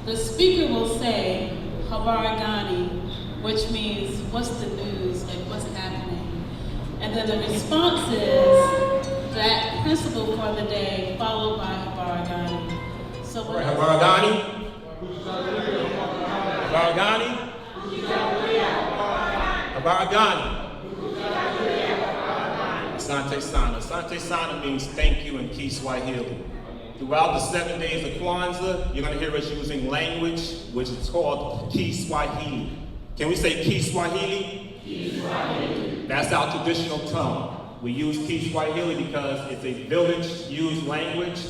The speaker will say, Habaragani, which means, what's the news, like what's happening? And then the response is that principle for the day, followed by Habaragani. So what Habaragani? Habaragani? Habaragani. Asante Sana. Asante Sana means thank you in Kiswahili. Throughout the 7 days of Kwanzaa, you're going to hear us using language which is called Kiswahili. Can we say Kiswahili? Kiswahili. That's our traditional tongue. We use Kiswahili because it's a village-used language.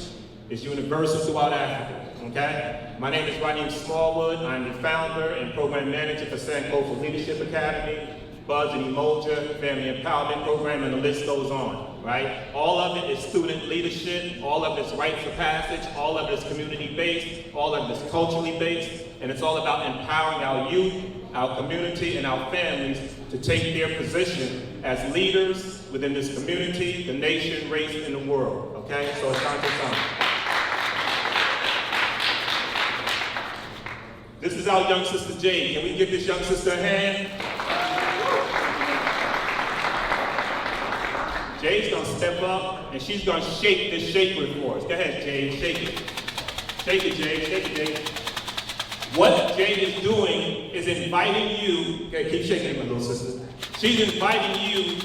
It's universal throughout Africa. Okay? My name is Raheem Smallwood. I'm the founder and program manager for Sankofa Leadership Academy, Buzz and Emoja Family Empowerment Program, and the list goes on, right? All of it is student leadership, all of it is rites of passage, all of it is community-based, all of it is culturally based, and it's all about empowering our youth, our community, and our families to take their position as leaders within this community, the nation, race, and the world, okay? So it's time to come. This is our young sister Jade. Can we give this young sister a hand? Jade's gonna step up and she's gonna shake this shaper for us. Go ahead, Jade, shake it. Shake it, Jade, shake it, Jade. What Jade is doing is inviting you, okay, keep shaking it, my little sister. She's inviting you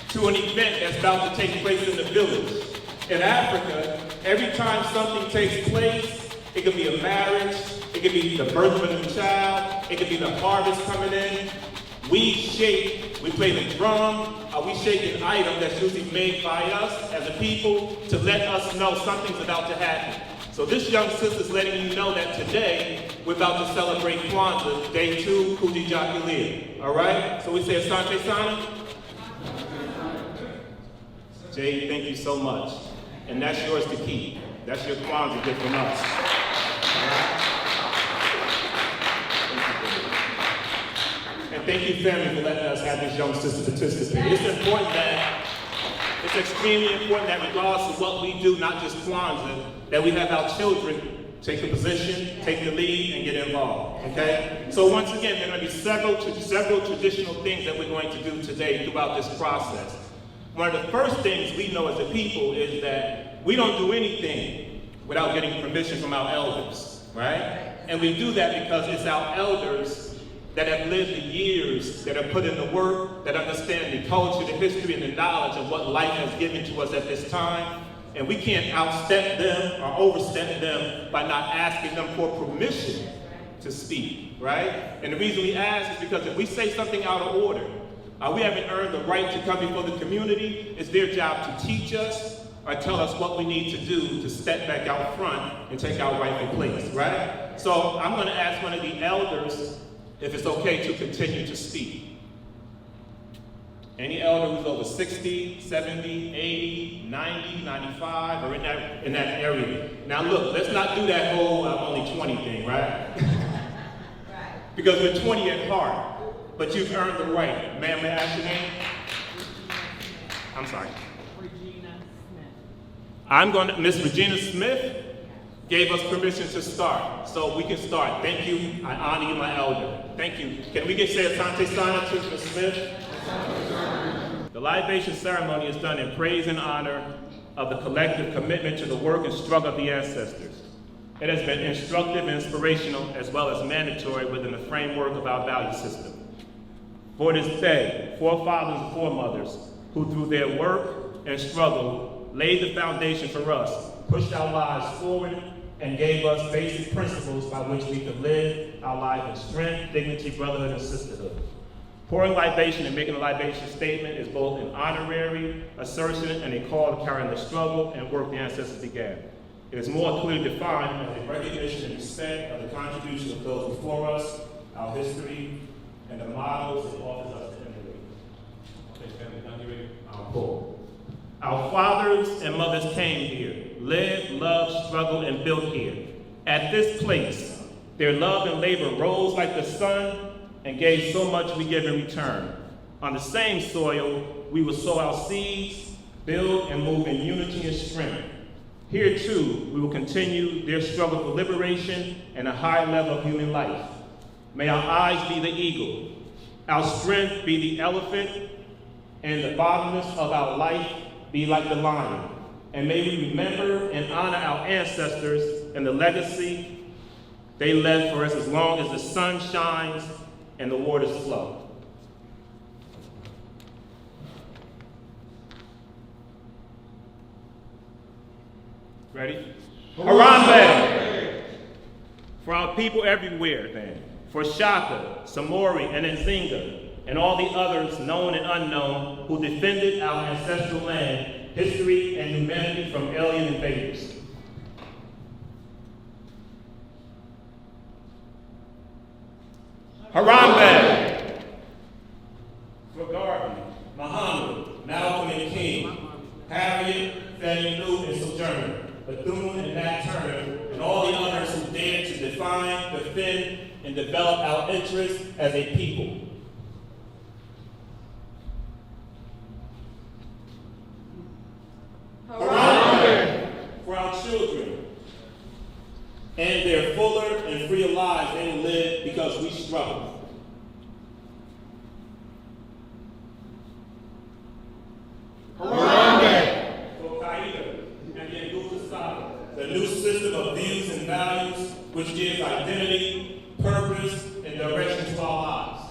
to an event that's about to take place in the village. In Africa, every time something takes place, it could be a marriage, it could be the birth of a new child, it could be the harvest coming in. We shake, we play the drum, we shake an item that's usually made by us as a people to let us know something's about to happen. So this young sister's letting you know that today we're about to celebrate Kwanzaa, day 2, Kujichagulia. All right? So we say Asante Sana. Jay, thank you so much. And that's yours to keep. That's your Kwanzaa gift from us. All right? And thank you, family, for letting us have this young sister participate. It's extremely important that regardless of what we do, not just Kwanzaa, that we have our children take a position, take the lead, and get involved, okay? So once again, there are going to be several traditional things that we're going to do today throughout this process. One of the first things we know as a people is that we don't do anything without getting permission from our elders, right? And we do that because it's our elders that have lived the years, that have put in the work, that understand the culture, the history, and the knowledge of what life has given to us at this time. And we can't outstep them or overstep them by not asking them for permission to speak, right? And the reason we ask is because if we say something out of order, we haven't earned the right to come before the community. It's their job to teach us or tell us what we need to do to step back out front and take our rightful place, right? So I'm gonna ask one of the elders if it's okay to continue to speak. Any elder who's over 60, 70, 80, 90, 95, or in that area. Now look, let's not do that whole I'm only 20 thing, right? Because we're 20 at heart, but you've earned the right. Ma'am, may I ask your name? I'm sorry. Regina Smith. Miss Regina Smith gave us permission to start, so we can start. Thank you, I honor you, my elder. Thank you. Can we say Asante Sana to Ms. Smith? The libation ceremony is done in praise and honor of the collective commitment to the work and struggle of the ancestors. It has been instructive and inspirational as well as mandatory within the framework of our value system. For this day, forefathers and foremothers who through their work and struggle laid the foundation for us, pushed our lives forward, and gave us basic principles by which we could live our life in strength, dignity, brotherhood, and sisterhood. Pouring libation and making a libation statement is both an honorary assertion and a call to carry on the struggle and work the ancestors began. It is more clearly defined as a recognition and respect of the contribution of those before us, our history, and the models it offers us to emulate. Okay, family, done here? I'll pull. Our fathers and mothers came here, lived, loved, struggled, and built here. At this place, their love and labor rose like the sun and gave so much we give in return. On the same soil, we will sow our seeds, build and move in unity and strength. Here too, we will continue their struggle for liberation and a high level of human life. May our eyes be the eagle, our strength be the elephant, and the bottomless of our life be like the lion. And may we remember and honor our ancestors and the legacy they left for us as long as the sun shines and the waters flow. Ready? Harambe! For our people everywhere, then. For Shaka, Samori, and Nzinga, and all the others known and unknown who defended our ancestral land, history, and humanity from alien invaders. Harambe! For Garvey, Muhammad, Malcolm and King, Harriet, Fannie Lou, and Sojourner, Bethune and Nat Turner, and all the others who dared to define, defend, and develop our interests as a people. Harambe! For our children and their fuller and freer lives they will live because we struggle. Harambe! For Qaeda and the Ndugu Saga, the new system of views and values which gives identity, purpose, and direction to our lives.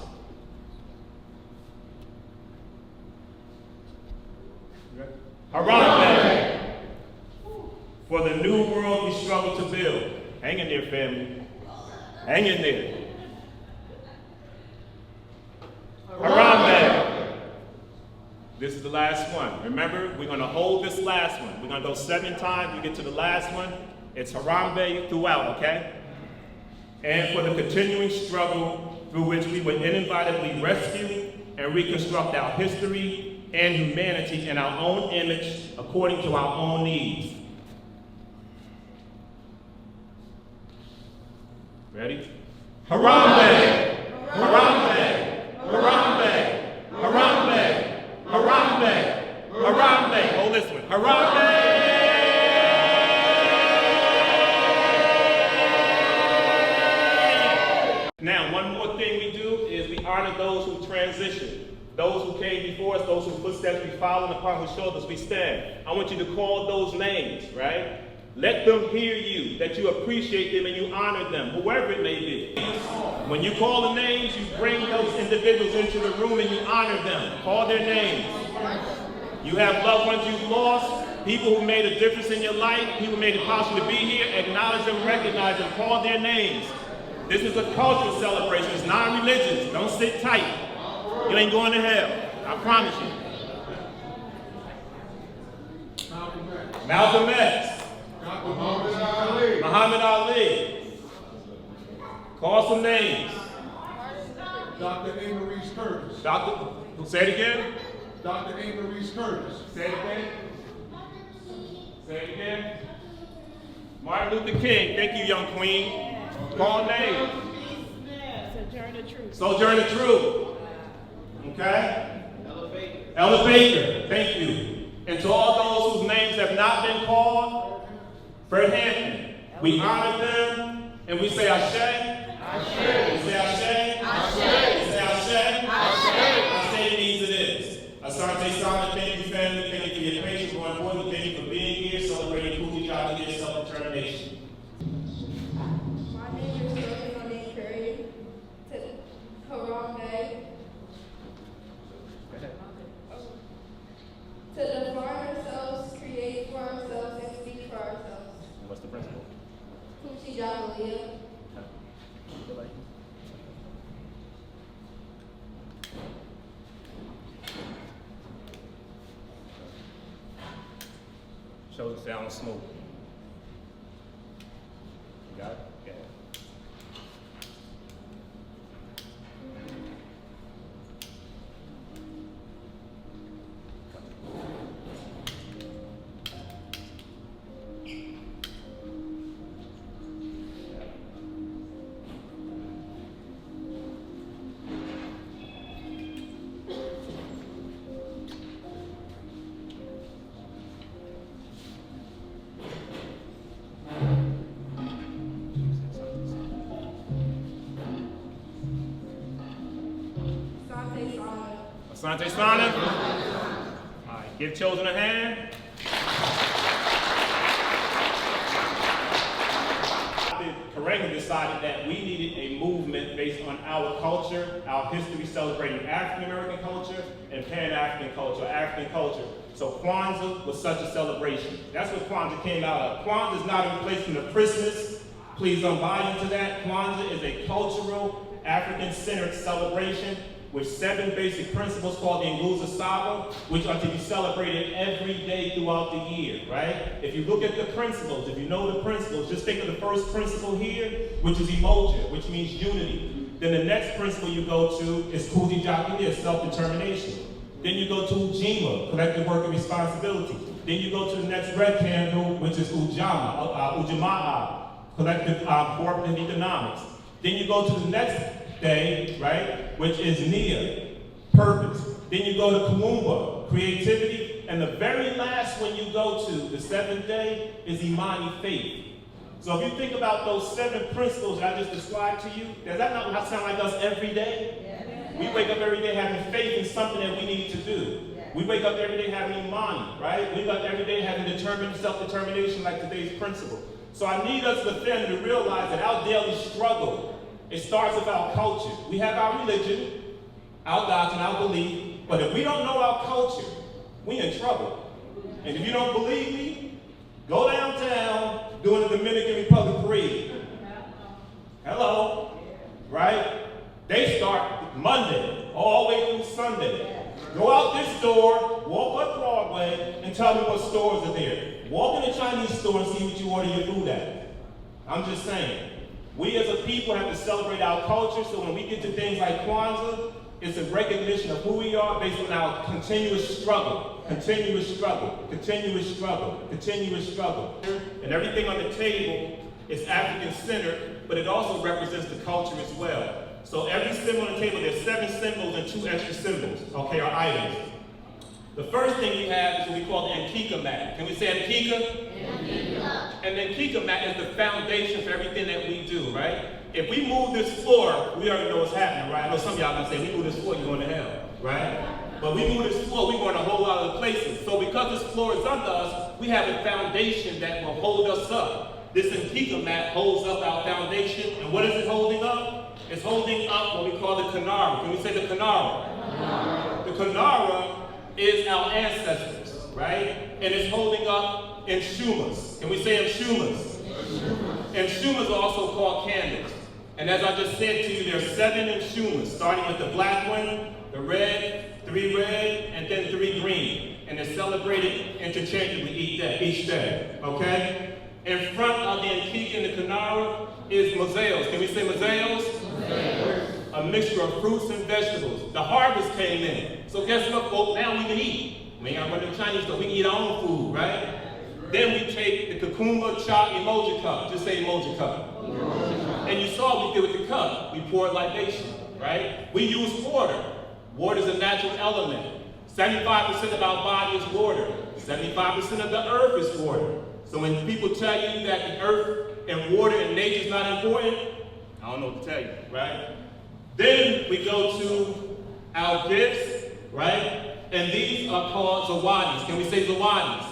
Harambe! For the new world we struggle to build. Hang in there, family. Hang in there. Harambe! This is the last one. Remember, we're going to hold this last one. We're going to go 7 times. We get to the last one. It's Harambe throughout, okay? And for the continuing struggle through which we would inevitably rescue and reconstruct our history and humanity in our own image according to our own needs. Ready? Harambe! Harambe! Harambe! Harambe! Harambe! Harambe! Hold this one. Harambe! Now, one more thing we do is we honor those who transitioned, those who came before us, those whose footsteps we follow, and upon whose shoulders we stand. I want you to call those names, right? Let them hear you, that you appreciate them and you honor them, whoever it may be. When you call the names, you bring those individuals into the room and you honor them. Call their names. You have loved ones you've lost, people who made a difference in your life, people who made it possible to be here. Acknowledge them, recognize them, call their names. This is a cultural celebration. It's non-religious. Don't sit tight. You ain't going to hell. I promise you. Malcolm X. Muhammad Ali. Muhammad Ali. Call some names. Dr. Amy Reese Curtis. Say it again. Dr. Amy Reese Curtis. Say it again. Say it again. Martin Luther King. Thank you, young queen. Call names. Sojourner Truth. Sojourner Truth. Okay? Ella Baker. Thank you. And to all those whose names have not been called, Fred Hampton. We honor them and we say Ashe. Ashe. We say Ashe. Ashe. We say Ashe. Ashe. Ashe means it is. Asante Sana, thank you, family. Thank you for your patience. More importantly, thank you for being here, celebrating Kujichagulia self-determination. My name is Jordan Monet Curry. To Harambe. To define ourselves, create for ourselves, and speak for ourselves. What's the principle? Kujichagulia. Shows it sounds smooth. You got it? Yeah. Asante sana. All right, give children a hand. Correctly decided that we needed a movement based on our culture, our history celebrating African American culture and Pan-African culture, African culture. So Kwanzaa was such a celebration. That's what Kwanzaa came out of. Kwanzaa is not a replacement of Christmas. Please don't buy into that. Kwanzaa is a cultural, African-centered celebration with 7 basic principles called the Nguzo Saba, which are to be celebrated every day throughout the year, right? If you look at the principles, if you know the principles, just think of the first principle here, which is emoja, which means unity. Then the next principle you go to is Kujichagulia, self-determination. Then you go to Ujima, collective work and responsibility. Then you go to the next red candle, which is Ujamaa, collective cooperative economics. Then you go to the next day, right, which is Nia, purpose. Then you go to Kumumba, creativity. And the very last one you go to, the 7th day, is Imani, faith. So if you think about those 7 principles that I just described to you, does that not sound like us every day? Yeah. We wake up every day having faith in something that we need to do. Yeah. We wake up every day having Imani, right? We wake up every day having self-determination like today's principle. So I need us within to realize that our daily struggle, it starts with our culture. We have our religion, our doctrine, our belief, but if we don't know our culture, we in trouble. And if you don't believe me, go downtown during the Dominican Republic parade. Hello, right? They start Monday all the way through Sunday. Go out this door, walk up Broadway, and tell me what stores are there. Walk in the Chinese store and see what you order your food at. I'm just saying. We as a people have to celebrate our culture, so when we get to things like Kwanzaa, it's a recognition of who we are based on our continuous struggle, continuous struggle, continuous struggle, continuous struggle. And everything on the table is African-centered, but it also represents the culture as well. So every symbol on the table, there's 7 symbols and 2 extra symbols, okay, or items. The first thing we have is what we call the Nkika mat. Can we say Nkika? And the Nkika mat is the foundation for everything that we do, right? If we move this floor, we already know what's happening, right? I know some of y'all gonna say, we move this floor, you're going to hell, right? But we move this floor, we're going a whole lot of places. So because this floor is under us, we have a foundation that will hold us up. This Nkika mat holds up our foundation, and what is it holding up? It's holding up what we call the Kanara. Can we say the Kanara? The Kanara is our ancestors, right? And it's holding up Nshumas. Can we say Nshumas? Nshumas are also called candles. And as I just said to you, there are 7 Nshumas, starting with the black one, the red, 3 red, and then 3 green. And they're celebrated interchangeably each day, okay? In front of the Nkika and the Kanara is mozails. Can we say mozails? A mixture of fruits and vegetables. The harvest came in. So guess what, folks? Now we can eat. We ain't gotta run to the Chinese store. We can eat our own food, right? Then we take the Kukumba Cha emoji cup. Just say emoji cup. And you saw what we did with the cup. We poured libation, right? We use water. Water is a natural element. 75% of our body is water. 75% of the earth is water. So when people tell you that the earth and water and nature is not important, I don't know what to tell you, right? Then we go to our gifts, right? And these are called zawadis. Can we say zawadis?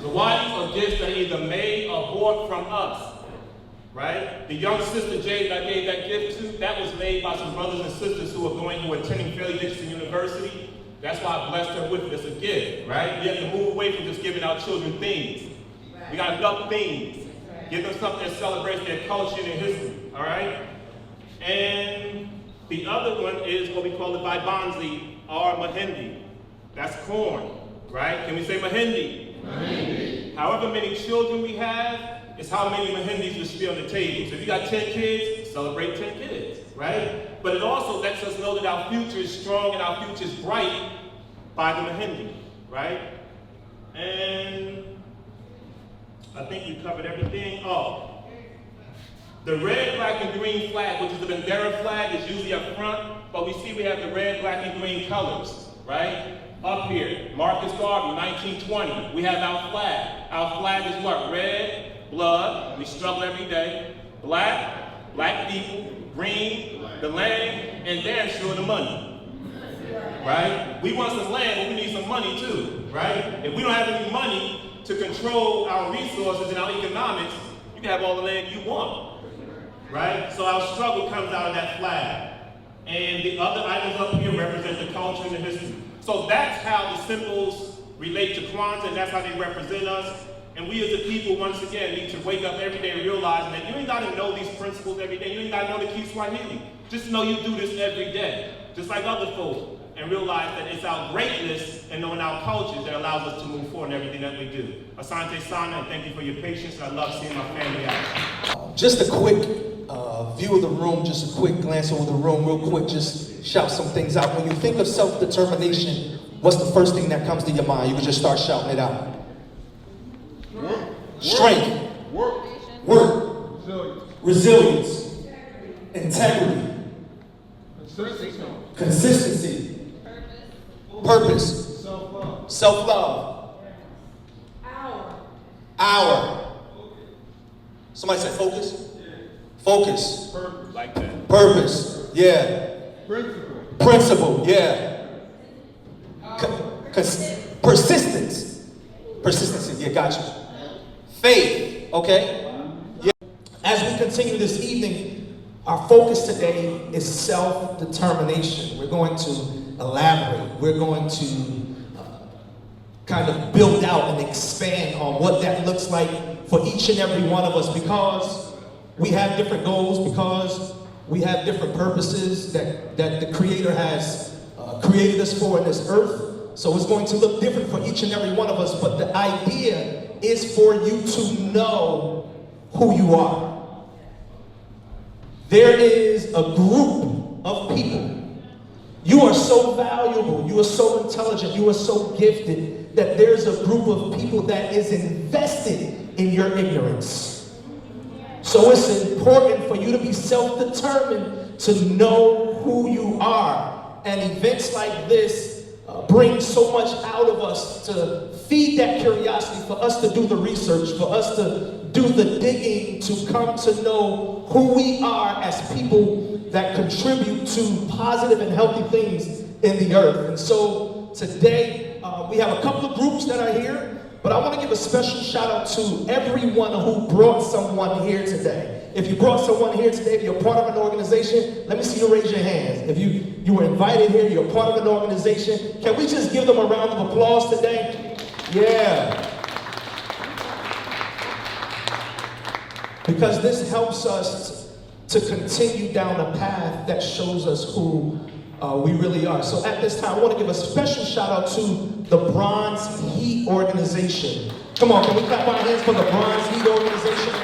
Zawadis are gifts that are either made or bought from us, right? The young sister Jade that I gave that gift to, that was made by some brothers and sisters who are attending Fairleigh Dickinson University. That's why I blessed her with it as a gift, right? We have to move away from just giving our children things. We got enough things. Give them something that celebrates their culture and their history, all right? And the other one is what we call the Vibanzi or Mahindi. That's corn, right? Can we say Mahindi? Mahindi. However many children we have is how many Mahindis will be on the table. So if you got 10 kids, celebrate 10 kids, right? But it also lets us know that our future is strong and our future is bright by the Mahindi, right? And I think we covered everything. Oh. The red, black, and green flag, which is the Bandera flag, is usually up front, but we see we have the red, black, and green colors, right? Up here, Marcus Garvey, 1920, we have our flag. Our flag is what? Red, blood, we struggle every day. Black, black people, green, the land, and damn sure the money. right? We want some land, but we need some money too, right? If we don't have any money to control our resources and our economics, you can have all the land you want, right? So our struggle comes out of that flag. And the other items up here represent the culture and the history. So that's how the symbols relate to Kwanzaa, and that's how they represent us. And we as a people, once again, need to wake up every day realizing that you ain't got to know these principles every day. You ain't got to know the Kiswahili. Just know you do this every day, just like other folks, and realize that it's our greatness and knowing our culture that allows us to move forward in everything that we do. Asante Sana, and thank you for your patience. I love seeing my family out. Just a quick view of the room, just a quick glance over the room, real quick, just shout some things out. When you think of self-determination, what's the first thing that comes to your mind? You can just start shouting it out. Strength. Work. Resilience. Integrity. Consistency. Purpose. Self-love. Hour. Somebody said focus? Focus. Like that. Purpose. Yeah. Principle. Yeah. Persistence. Persistency. Yeah, gotcha. Faith. Okay. Yeah. As we continue this evening, our focus today is self-determination. We're going to elaborate. We're going to kind of build out and expand on what that looks like for each and every one of us, because we have different goals, because we have different purposes that the Creator has created us for in this earth. So it's going to look different for each and every one of us, but the idea is for you to know who you are. There is a group of people. You are so valuable, you are so intelligent, you are so gifted, that there's a group of people that is invested in your ignorance. So it's important for you to be self-determined to know who you are. And events like this bring so much out of us to feed that curiosity, for us to do the research, for us to do the digging, to come to know who we are as people that contribute to positive and healthy things in the earth. And so today, we have a couple of groups that are here, but I want to give a special shout out to everyone who brought someone here today. If you brought someone here today, if you're part of an organization, let me see you raise your hands. If you were invited here, you're part of an organization, can we just give them a round of applause today? Yeah. Because this helps us to continue down a path that shows us who we really are. So at this time, I want to give a special shout out to the Bronze Heat organization. Come on, can we clap our hands for the Bronze Heat organization?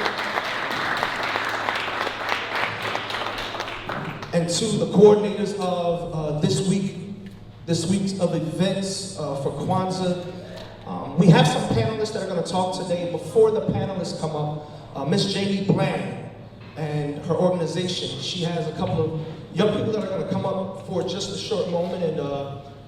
And to the coordinators of this week's of events for Kwanzaa. We have some panelists that are going to talk today. Before the panelists come up, Miss Jamie Bland and her organization, she has a couple of young people that are going to come up for just a short moment and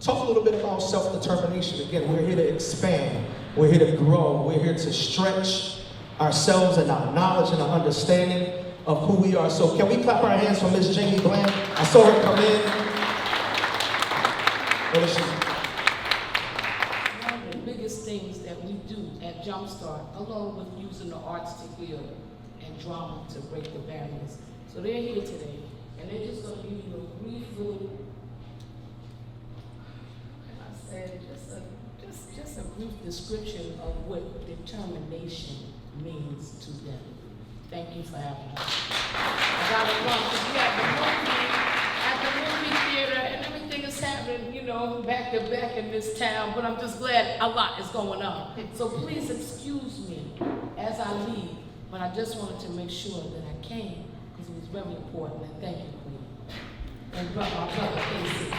talk a little bit about self-determination. Again, we're here to expand, we're here to grow, we're here to stretch ourselves and our knowledge and our understanding of who we are. So can we clap our hands for Miss Jamie Bland? I saw her come in. What is she? One of the biggest things that we do at Jumpstart, along with using the arts to heal and drama to break the barriers. So they're here today, and they're just going to give you a brief little, I said, just a brief description of what determination means to them. Thank you for having us. I gotta run because we have the movie theater, and everything is happening, you know, back to back in this town. But I'm just glad a lot is going on. So please excuse me as I leave. But I just wanted to make sure that I came because it was very important. And thank you, Queen. And my brother, Casey.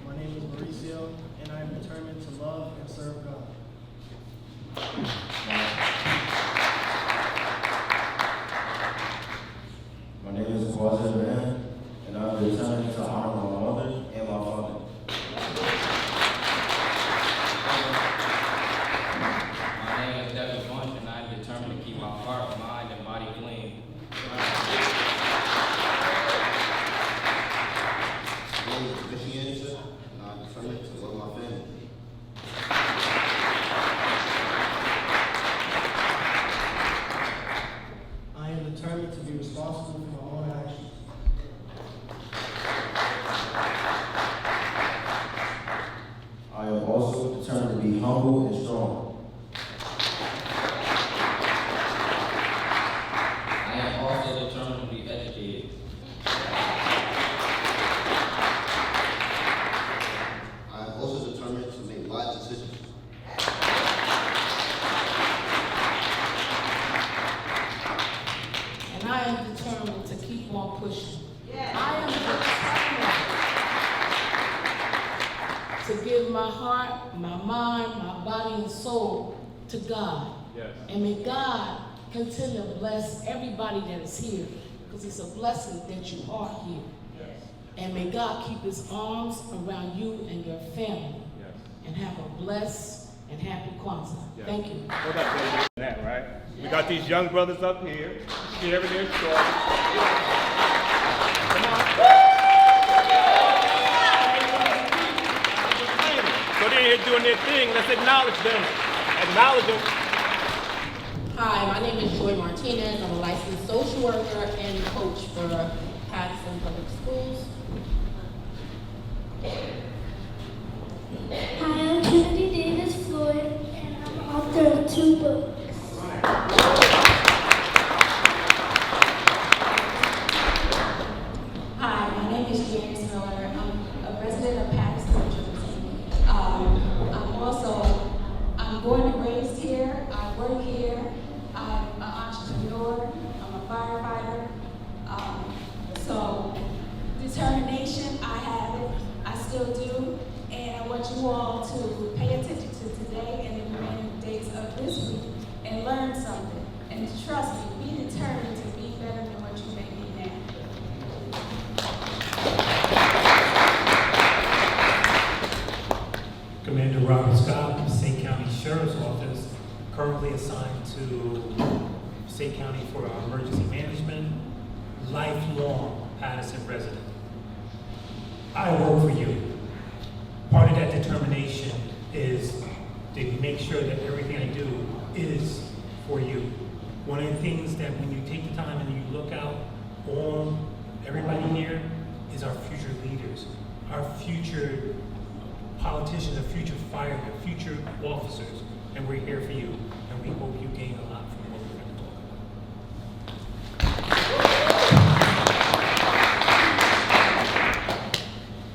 My name is Mauricio, and I am determined to love and serve God. My name is Kwanzaa, and I'm determined to honor my mother and my father. My name is Devin Bunch, and I'm determined to keep my heart, mind, and body clean. my heart, my mind, my body, and soul to God. Yes. And may God continue to bless everybody that is here, because it's a blessing that you are here. Yes. And may God keep his arms around you and your family. Yes. And have a blessed and happy Kwanzaa. Yes. Thank you. Hold up, baby. That, right? We got these young brothers up here, sharing their story. Come on. So they're here doing their thing. Let's acknowledge them. Acknowledge them. Hi, my name is Joy Martinez. I'm a licensed social worker and coach for Patterson Public Schools. Hi, I'm Kennedy Davis Floyd, and I'm author of 2 books. Hi, my name is Janice Miller. I'm a resident of Patterson, New Jersey. I'm born and raised here. I work here. I'm an entrepreneur. I'm a firefighter. So determination, I have it. I still do. And I want you all to pay attention to today and the remaining days of this week and learn something. And trust me, be determined to be better than what you may be now. Commander Robert Scott, State County Sheriff's Office, currently assigned to State County for our emergency management, lifelong Patterson resident. I work for you. Part of that determination is to make sure that everything I do is for you. One of the things that when you take the time and you look out on everybody here is our future leaders, our future politicians, our future firemen, future officers, and we're here for you, and we hope you gain a lot from what we're going to talk about.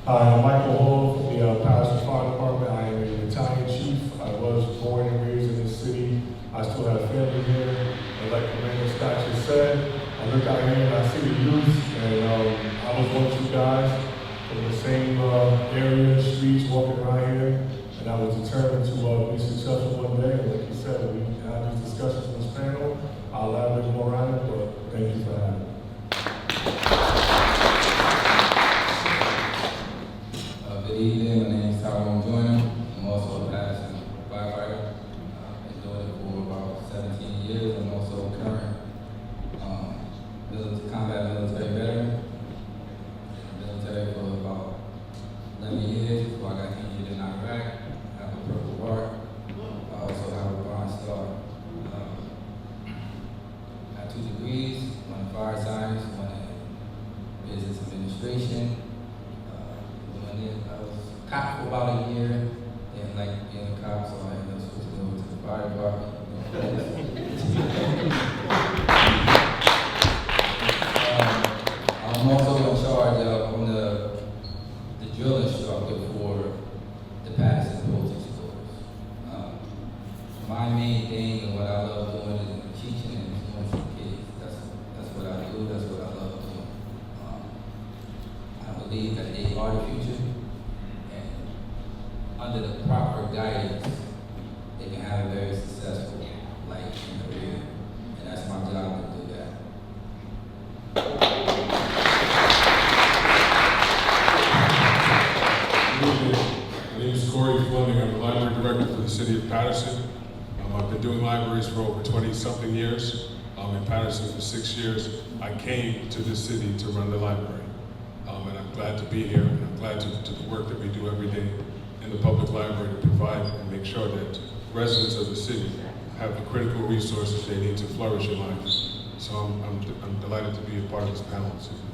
Hi, I'm Michael Hall from the Patterson Fire Department. I am a battalion chief. I was born and raised in this city. I still have family here. And like Commander Scott just said, I look out here and I see the youth, and I was one of you guys from the same area, streets, walking around here, and I was determined to be successful one day. And like you said, we had these discussions in this panel. I'll elaborate more on it, but thank you for having me. Good evening, my name is Tyrone Joyner. I'm also a Patterson firefighter. Been doing it for about 17 years. I'm also a current combat military veteran. Been in the military for about 11 years before I got injured in Iraq. I have a Purple Heart. I also have a Bronze Star. I have 2 degrees, one in fire science, one in business administration. I was a cop for about a year, didn't like being a cop, so I ended up switching over to the fire department. I'm also in charge of, I'm the drill instructor for the Patterson Military Schools. My main thing and what I love doing is teaching and influencing kids. That's what I do, that's what I love doing. I believe that they are the future. Under the proper guidance, they can have a very successful life and career. And that's my job to do that. My name is Corey Fleming. I'm the library director for the city of Patterson. I've been doing libraries for over 20-something years. In Patterson for 6 years. I came to this city to run the library. And I'm glad to be here, and I'm glad to do the work that we do every day in the public library to provide and make sure that residents of the city have the critical resources they need to flourish in life. So I'm delighted to be a part of this panel this evening.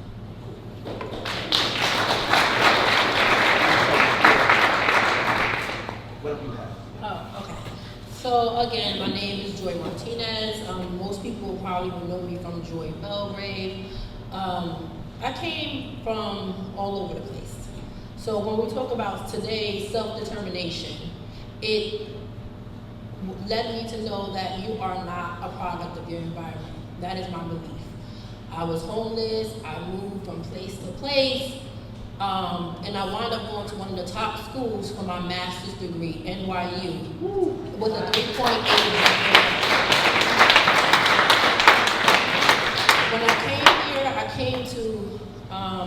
Oh, okay. So again, my name is Joy Martinez. Most people probably will know me from Joy Belgrave. I came from all over the place. So when we talk about today self-determination, it led me to know that you are not a product of your environment. That is my belief. I was homeless, I moved from place to place, And I wound up going to one of the top schools for my master's degree, NYU, with a 3.8. When I came here, I came to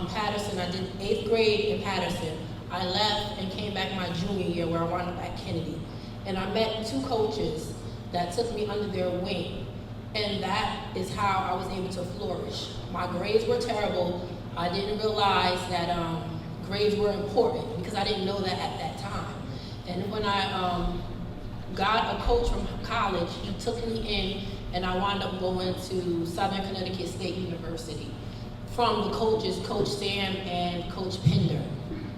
Patterson. I did 8th grade in Patterson. I left and came back my junior year where I wound up at Kennedy. And I met 2 coaches that took me under their wing. And that is how I was able to flourish. My grades were terrible. I didn't realize that grades were important because I didn't know that at that time. And when I got a coach from college, he took me in and I wound up going to Southern Connecticut State University from the coaches, Coach Sam and Coach Pender.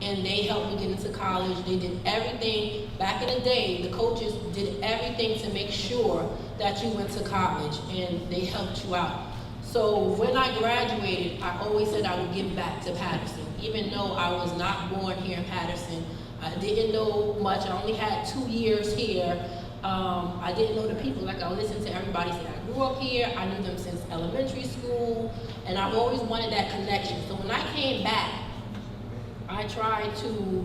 And they helped me get into college. They did everything. Back in the day, the coaches did everything to make sure that you went to college, and they helped you out. So when I graduated, I always said I would give back to Patterson. Even though I was not born here in Patterson, I didn't know much. I only had 2 years here. I didn't know the people. Like, I listened to everybody say I grew up here. I knew them since elementary school, and I've always wanted that connection. So when I came back, I tried to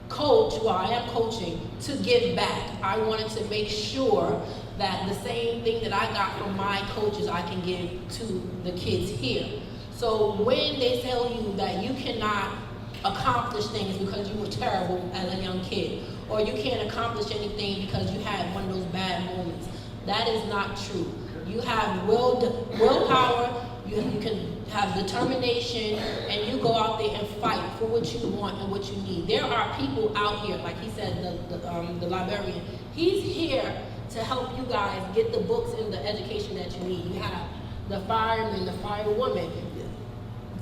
coach, well, I am coaching, to give back. I wanted to make sure that the same thing that I got from my coaches, I can give to the kids here. So when they tell you that you cannot accomplish things because you were terrible as a young kid, or you can't accomplish anything because you had one of those bad moments, that is not true. You have willpower, you can have determination, and you go out there and fight for what you want and what you need. There are people out here, like he said, the librarian, he's here to help you guys get the books and the education that you need. You have the firemen, the firewomen.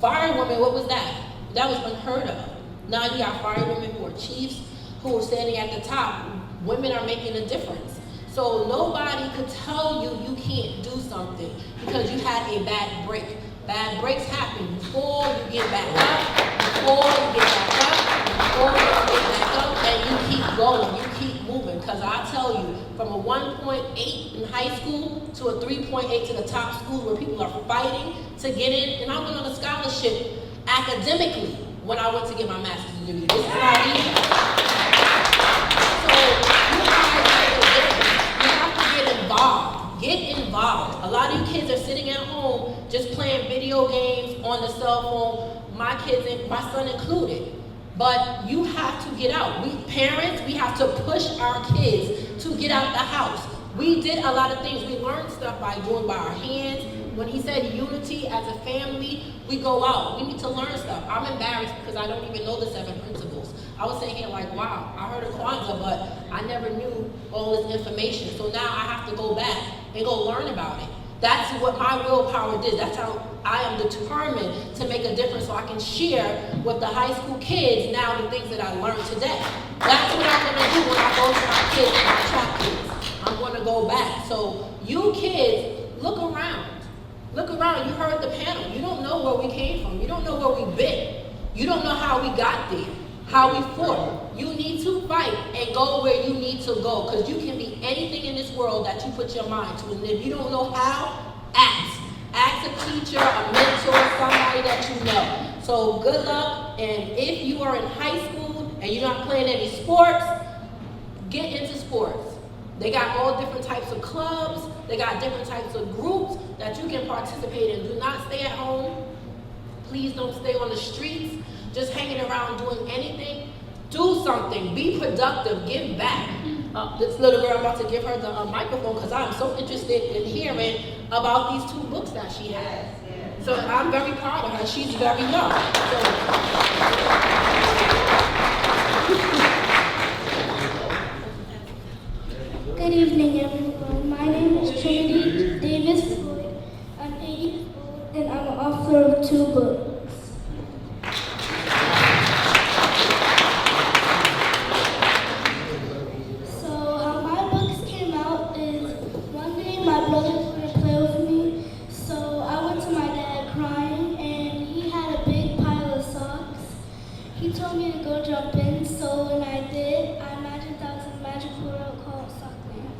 Firewomen, what was that? That was unheard of. Now you got firewomen who are chiefs, who are standing at the top. Women are making a difference. So nobody could tell you can't do something because you had a bad break. Bad breaks happen before you get back up, before you get back up, before you get back up, and you keep going, you keep moving. Because I tell you, from a 1.8 in high school to a 3.8 to the top schools where people are fighting to get in, and I went on a scholarship academically when I went to get my master's degree. This is not easy. So you guys make a difference. You have to get involved. Get involved. A lot of you kids are sitting at home just playing video games on the cell phone, my kids, and my son included. But you have to get out. We parents, we have to push our kids to get out the house. We did a lot of things. We learned stuff by doing by our hands. When he said unity as a family, we go out. We need to learn stuff. I'm embarrassed because I don't even know the 7 principles. I was sitting here like, wow, I heard of Kwanzaa, but I never knew all this information. So now I have to go back and go learn about it. That's what my willpower did. That's how I am determined to make a difference so I can share with the high school kids now the things that I learned today. That's what I'm going to do when I go to my kids and my track kids. I'm going to go back. So you kids, look around. Look around. You heard the panel. You don't know where we came from. You don't know where we've been. You don't know how we got there, how we fought. You need to fight and go where you need to go, because you can be anything in this world that you put your mind to. And if you don't know how, ask. Ask a teacher, a mentor, somebody that you know. So good luck. And if you are in high school and you're not playing any sports, get into sports. They got all different types of clubs. They got different types of groups that you can participate in. Do not stay at home. Please don't stay on the streets, just hanging around doing anything. Do something. Be productive. Give back. This little girl, I'm about to give her the microphone because I'm so interested in hearing about these 2 books that she has. So I'm very proud of her. She's very young. Good evening, everyone. My name is Trinity Davis Floyd. I'm 8 years old, and I'm an author of 2 books. So how my books came out is one day my brothers were to play with me, so I went to my dad crying, and he had a big pile of socks. He told me to go jump in, so when I did, I imagined that was a magical world called Sockland.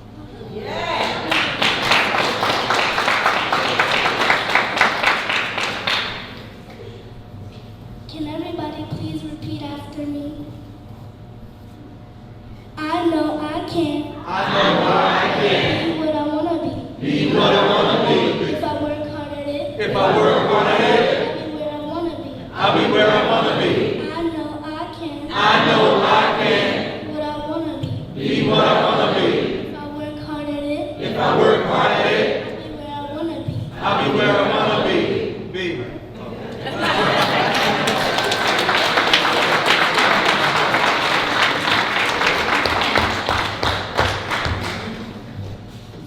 Can everybody please I work hard at it, I'll be where I wanna be. I'll be where I wanna be.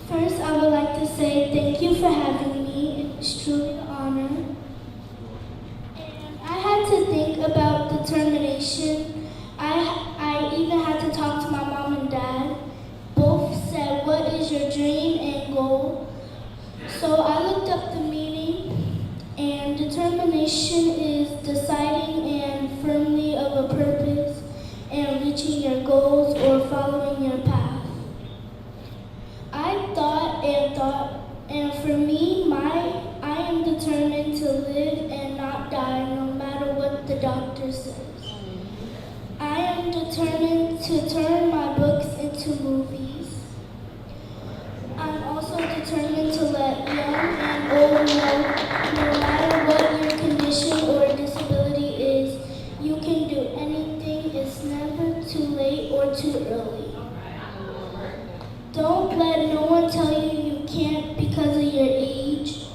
First, I would like to say thank you for having me. It's truly an honor. And I had to think about determination. I even had to talk to my mom and dad. Both said, what is your dream and goal? So I looked up the meaning, and determination is deciding and firmly of a purpose and reaching your goals or following your path. I thought, and for me, I am determined to live and not die no matter what the doctor says. I am determined to turn my books into movies. I'm also determined to let young and old know no matter what your condition or disability is, you can do anything. It's never too late or too early. Don't let no one tell you you can't because of your age.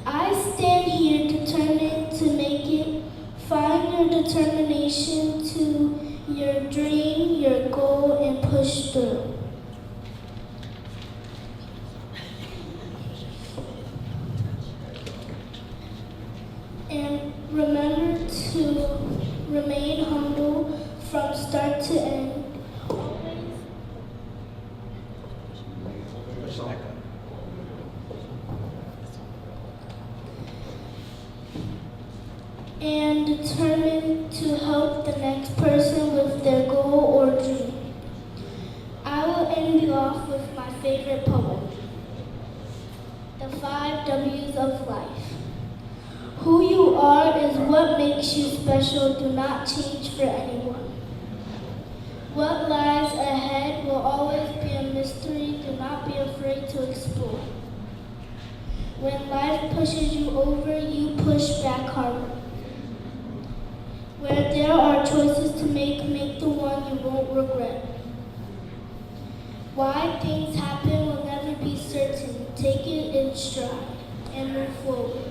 I stand here determined to make it. Find your determination to your dream, your goal, and push through. And remember to remain humble from start to end. And determined to help the next person with their goal or dream. I will end you off with my favorite poem, The 5 W's of Life. Who you are is what makes you special. Do not change for anyone. What lies ahead will always be a mystery. Do not be afraid to explore. When life pushes you over, you push back harder. Where there are choices to make the one you won't regret. Why things happen will never be certain. Take it in stride and move forward.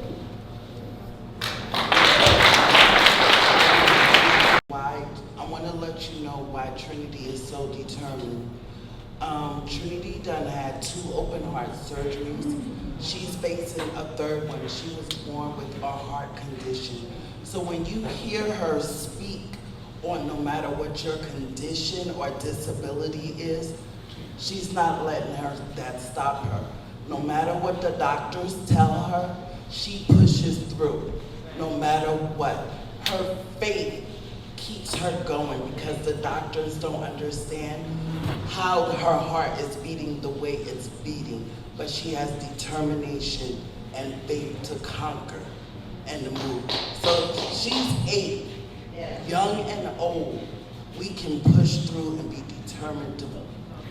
I want to let you know why Trinity is so determined. Trinity done had 2 open heart surgeries. She's facing a 3rd one. She was born with a heart condition. So when you hear her speak on no matter what your condition or disability is, she's not letting that stop her. No matter what the doctors tell her, she pushes through, no matter what. Her faith keeps her going because the doctors don't understand how her heart is beating the way it's beating, but she has determination and faith to conquer and to move. So she's 8, young and old. We can push through and be determined to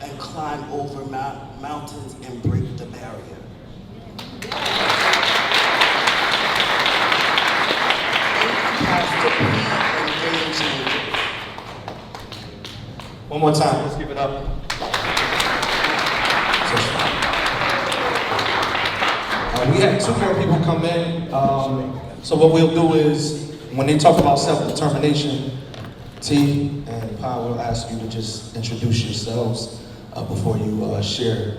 and climb over mountains and break the barrier. Pastor P and Game Changer. One more time, let's give it up. We had 2 more people come in. So what we'll do is, when they talk about self-determination, T and Pa will ask you to just introduce yourselves before you share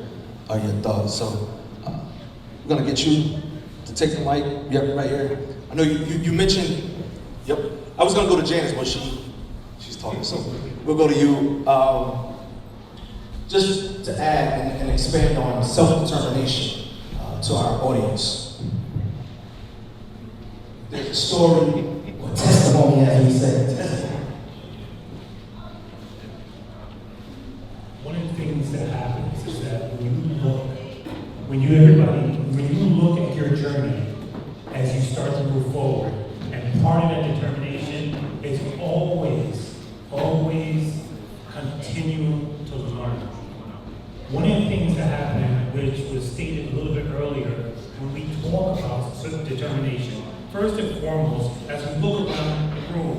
your thoughts. So we're gonna get you to take the mic. Yep, right here. I know you mentioned. Yep. I was gonna go to Janice, but she's talking. So we'll go to you. Just to add and expand on self-determination to our audience. There's a story or testimony, as we say. One of the things that happens is that when you look at your journey as you start to move forward, and part of that determination is always continue to learn. One of the things that happened, which was stated a little bit earlier, when we talk about determination, first and foremost, as we look around the room,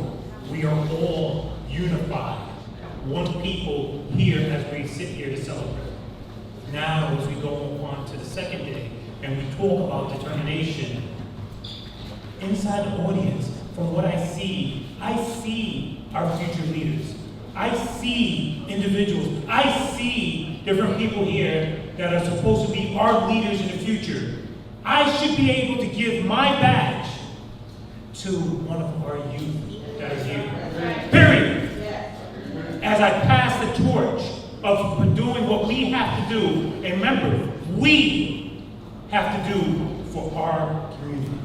we are all unified. One people here as we sit here to celebrate. Now, as we go on to the second day, and we talk about determination, inside the audience, from what I see our future leaders. I see individuals. I see different people here that are supposed to be our leaders in the future. I should be able to give my badge to one of our youth that is here. Period. As I pass the torch of doing what we have to do, and remember, we have to do for our community.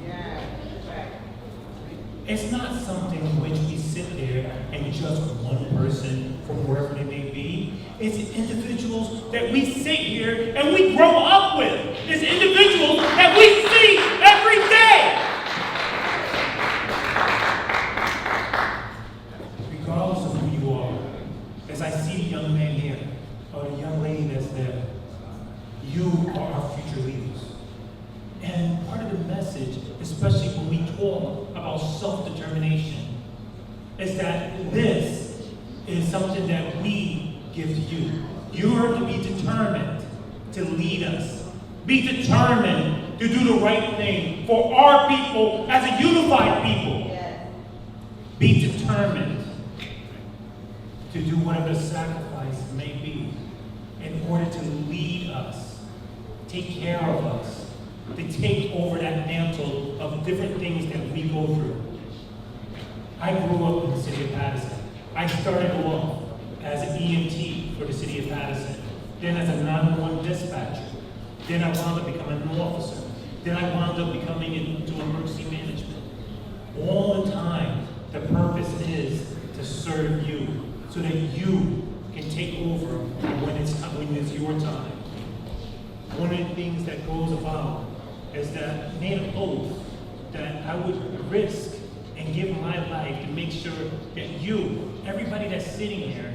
It's not something in which we sit there and just one person from wherever they may be. It's individuals that we sit here and we grow up with. It's individuals that we see every day. Regardless of who you are, as I see the young man here, or the young lady that's there, you are our future leaders. And part of the message, especially when we talk about self-determination, is that this is something that we give to you. You are to be determined to lead us. Be determined to do the right thing for our people as a unified people. Be determined to do whatever the sacrifice may be in order to lead us, take care of us, to take over that mantle of different things that we go through. I grew up in the city of Patterson. I started off as an EMT for the city of Patterson, then as a 911 dispatcher, then I wound up becoming an officer, then I wound up becoming into emergency management. All the time, the purpose is to serve you so that you can take over when it's your time. One of the things that goes about is that I made an oath that I would risk and give my life to make sure that you, everybody that's sitting here,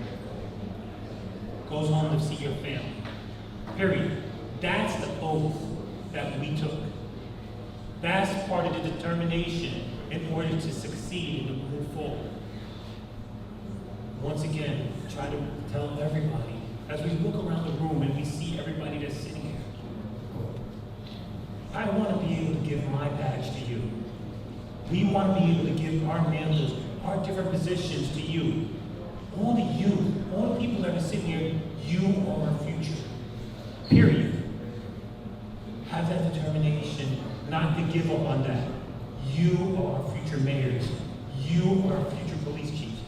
goes home to see your family. Period. That's the oath that we took. That's part of the determination in order to succeed and to move forward. Once again, try to tell everybody, as we look around the room and we see everybody that's sitting here, I want to be able to give my badge to you. We want to be able to give our mantles, our different positions to you. All the youth, all the people that are sitting here, you are our future. Period. Have that determination not to give up on that. You are our future mayors. You are our future police chiefs.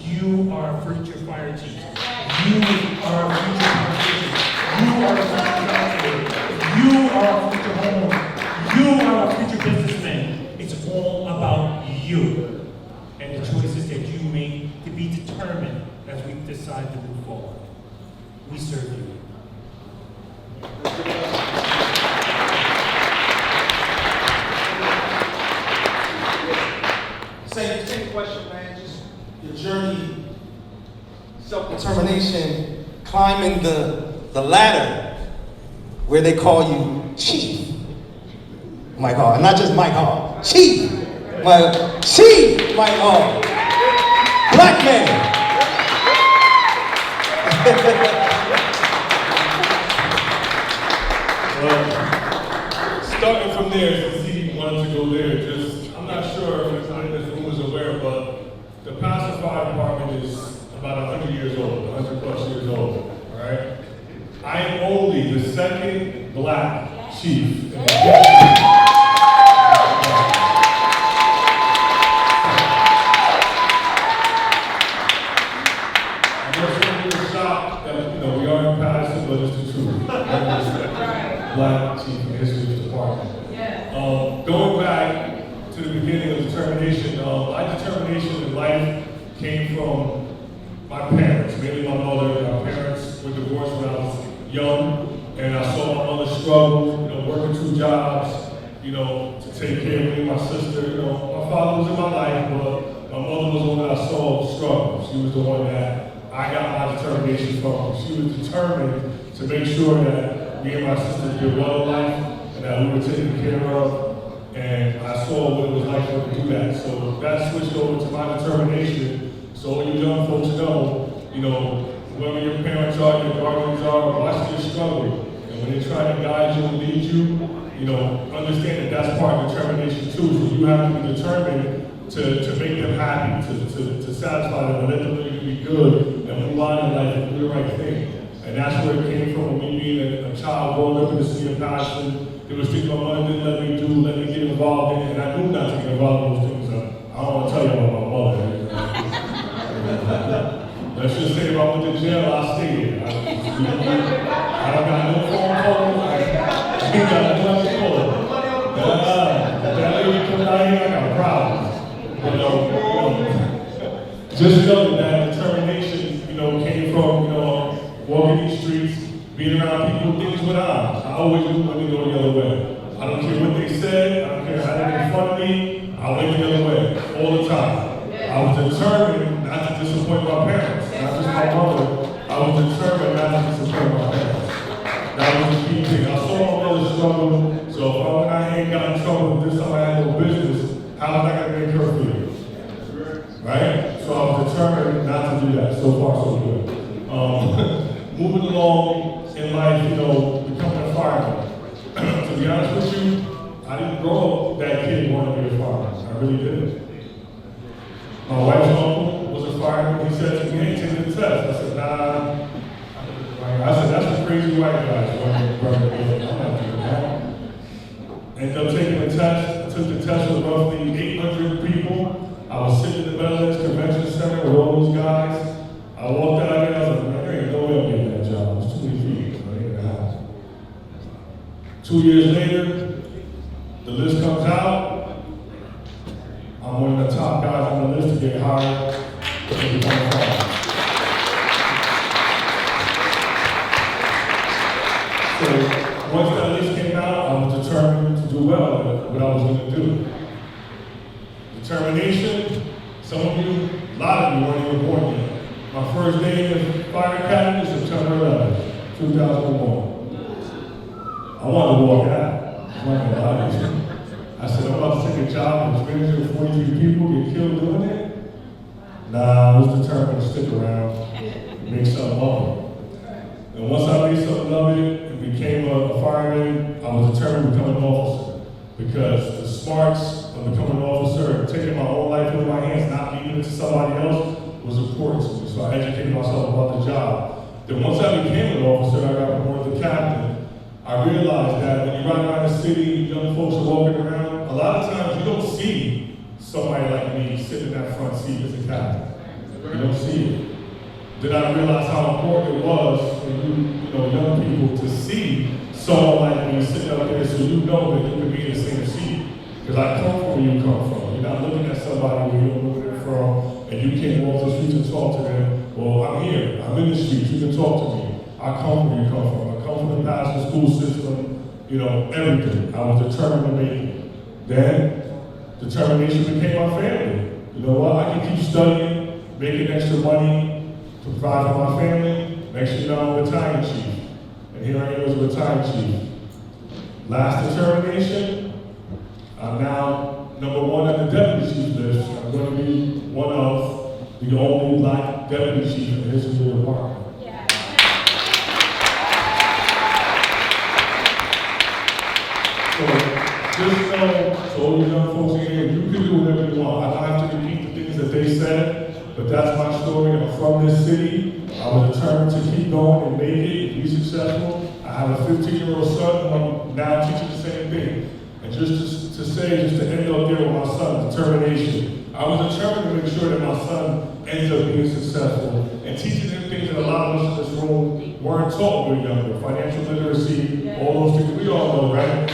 You are our future fire chiefs. You are our future politicians. You are our future counselors. You are our future homeowners. You are our future businessmen. It's all about you and the choices that you make to be determined as we decide to move forward. We serve you. Same question, man. Just your journey, self-determination, climbing the ladder where they call you Chief Mike Hall. And not just Mike Hall. Chief Mike Hall. Black man. Well, starting from there, since he wanted to go there, I'm not sure if anybody in this room is aware, but the Patterson Fire Department is about 100 years old, 100 plus years old, all right? I am only the second black chief in the history. I know some people are shocked that, we are in Patterson, but it's the truth. Black chief in the history of the department. Going back to the beginning of determination, my determination in life came from my parents, mainly my mother. My parents were divorced when I was young, and I saw my mother struggle, working 2 jobs, to take care of me and my sister. My father was in my life, but my mother was the one that I saw struggle. She was the one that I got my determination from. She was determined to make sure that me and my sister did well in life and that we were taken care of. And I saw what it was like for her to do that. So that switched over to my determination. So all you young folks know, whoever your parents are, your guardians are, watch your struggle. And when they try to guide you and lead you, understand that that's part of determination too. So you have to be determined to make them happy, to satisfy them, and let them know you can be good and move on in life and do the right thing. And that's where it came from. Me being a child growing up in the city of Patterson, there was things my mother didn't let me do, let me get involved in, and I knew not to get involved in those things. I don't want to tell you about my mother. Let's just say if I went to jail, I'll stay there. I don't got no phone calls. I ain't got no money for it. That lady coming out here, I got problems. Just know that determination, came from, walking these streets, being around people who think with eyes. I always knew when to go the other way. I don't care what they said, I don't care how they made fun of me, I went the other way, all the time. I was determined not to disappoint my parents, not just my mother. I was determined not to disappoint my parents. That was the key thing. I saw my mother struggle, so if I ain't got in trouble this time I had no business, how was I going to make her feel? Right? So I was determined not to do that. So far, so good. Moving along in life, becoming a fireman. To be honest with you, I didn't grow up that kid wanting to be a fireman. I really didn't. My wife's uncle was a fireman. He said to me, "Hey, take the test." I said, "Nah." I said, "That's the crazy white guys." I'm not doing that. Ended up taking the test. I took the test with roughly 800 people. I was sitting in the Meadowlands Convention Center with all these guys. I walked out there and I was like, "Man, there ain't no way I'm getting that job. It's too many people. It ain't gonna happen." 2 years later, the list comes out. I'm one of the top guys on the list to get hired to become a fireman. So once that list came out, I was determined to do well at what I was going to do. Determination, some of you, a lot of you weren't even born yet. My first day in Fire Academy was September 11th, 2001. I wanted to walk out. I'm not gonna lie to you. I said, I'm about to take a job with 343 people, get killed doing it. Nah, I was determined to stick around and make something of it. And once I made something of it and became a fireman, I was determined to become an officer. Because the smarts of becoming an officer and taking my own life into my hands, not leaving it to somebody else, was important to me. So I educated myself about the job. Then once I became an officer, I got promoted to captain. I realized that when you ride around the city, young folks are walking around, a lot of times you don't see somebody like me sitting in that front seat as a captain. You don't see it. Then I realized how important it was for young people to see someone like me sitting up there so you know that you can be in the same seat. Because I come from where you come from. You're not looking at somebody where you don't know where they're from, and you can't walk the streets and talk to them. Well, I'm here. I'm in the streets. You can talk to me. I come from where you come from. I come from the Patterson school system, everything. I was determined to make it. Then, determination became my family. You know what? I can keep studying, making extra money to provide for my family. Next thing you know, I'm a battalion chief. And here I am as a battalion chief. Last determination, I'm now number one on the deputy chief list. I'm going to be one of the only black deputy chief in the history of the department. So just know, to all you young folks in here, you can do whatever you want. I don't have to repeat the things that they said, but that's my story. I'm from this city. I was determined to keep going and make it, be successful. I have a 15-year-old son, and I'm now teaching the same thing. And just to end up there with my son, determination. I was determined to make sure that my son ends up being successful and teaching him things that a lot of us in this room weren't taught when we were younger. Financial literacy, all those things we all know, right?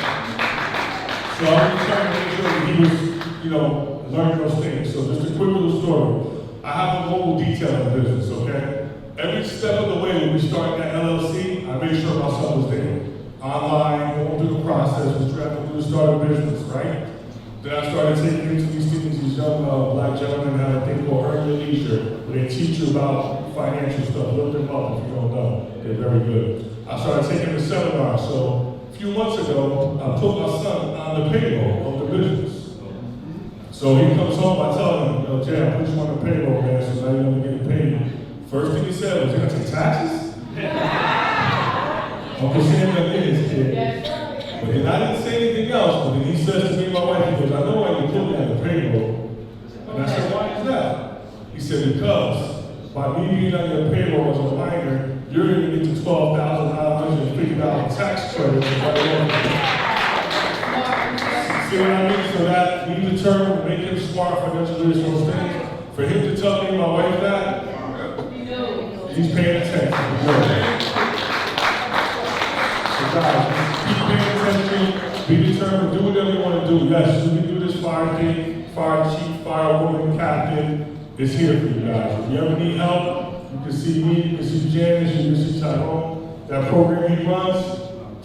So I was determined to make sure that he was, learning those things. So just a quick little story. I have a mobile detailing business, okay? Every step of the way when we started that LLC, I made sure my son was there. Online, going through the process, was drafting through the start of business, right? Then I started taking into these students, these young black gentlemen, have a thing called Earn Your Leisure, where they teach you about financial stuff. Look them up if you don't know. They're very good. I started taking the seminar. So a few months ago, I put my son on the payroll of the business. So he comes home, I tell him, Jay, I put you on the payroll, man, so now you're gonna get paid. First thing he said was, you're gonna take taxes? Uncle Samuel is his kid. But then I didn't say anything else, but then he says to me and my wife, he goes, I know why you put me on the payroll. And I said, why is that? He said, because by me being on your payroll as a minor, you're going to get to $12,950 tax credit. See what I mean? So that we determined to make him smart financially, those things. For him to tell me, my wife, that, he's paying attention. So guys, keep paying attention, be determined, do whatever you want to do. Yes, we can do this fire king, fire chief, firewoman, captain. It's here for you guys. If you ever need help, you can see me, you can see Janice, you can see Tyrone. That program he runs,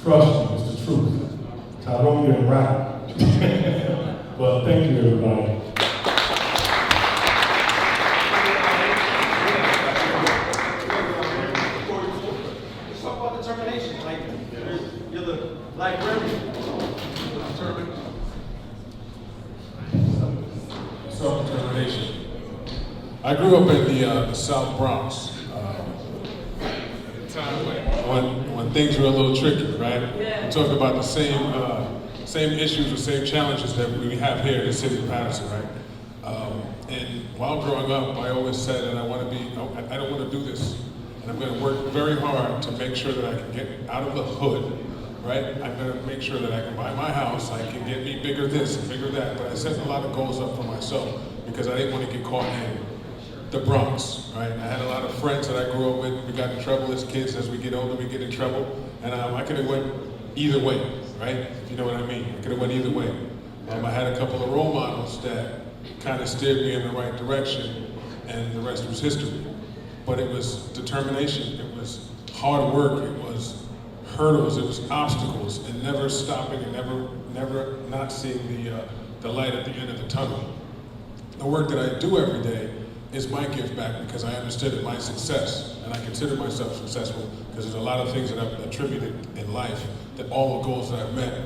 trust me, it's the truth. Tyrone get it right. Well, thank you, everybody. Let's talk about determination. Like, you're the librarian. Self-determination. I grew up in the South Bronx. At a time when things were a little tricky, right? Yeah. We talk about the same issues or same challenges that we have here in the city of Patterson, right? And while growing up, I always said that I don't want to do this. And I'm going to work very hard to make sure that I can get out of the hood, right? I'm going to make sure that I can buy my house, I can get me bigger this and bigger that. But I set a lot of goals up for myself because I didn't want to get caught in the Bronx, right? I had a lot of friends that I grew up with. We got in trouble as kids. As we get older, we get in trouble. And I could have went either way, right? If you know what I mean. I could have went either way. I had a couple of role models that kind of steered me in the right direction, and the rest was history. But it was determination, it was hard work, it was hurdles, it was obstacles, and never stopping and never not seeing the light at the end of the tunnel. The work that I do every day is my gift back because I understood it, my success, and I consider myself successful because there's a lot of things that I've attributed in life, that all the goals that I've met.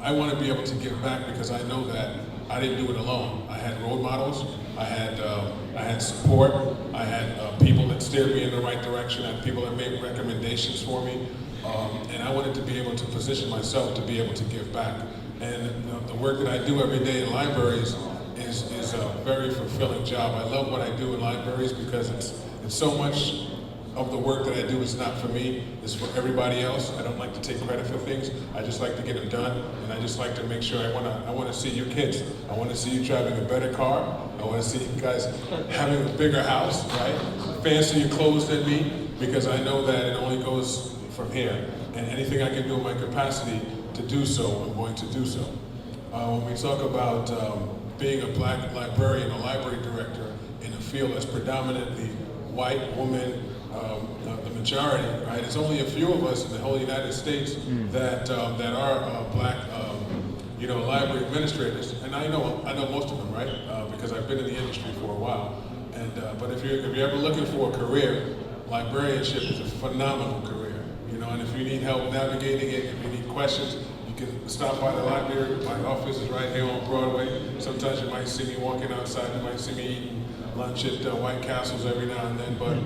I want to be able to give back because I know that I didn't do it alone. I had role models, I had support, I had people that steered me in the right direction, I had people that made recommendations for me, and I wanted to be able to position myself to be able to give back. And the work that I do every day in libraries is a very fulfilling job. I love what I do in libraries because it's so much of the work that I do is not for me, it's for everybody else. I don't like to take credit for things. I just like to get them done, and I just like to make sure I want to see your kids. I want to see you driving a better car. I want to see you guys having a bigger house, right? Fancier clothes than me, because I know that it only goes from here. And anything I can do in my capacity to do so, I'm going to do so. When we talk about being a black librarian, a library director in a field that's predominantly white, woman, the majority, right? There's only a few of us in the whole United States that are black, library administrators, and I know most of them, right? Because I've been in the industry for a while. And but if you're ever looking for a career, librarianship is a phenomenal career, And if you need help navigating it, if you need questions, you can stop by the library. My office is right here on Broadway. Sometimes you might see me walking outside. You might see me eating lunch at White Castles every now and then, but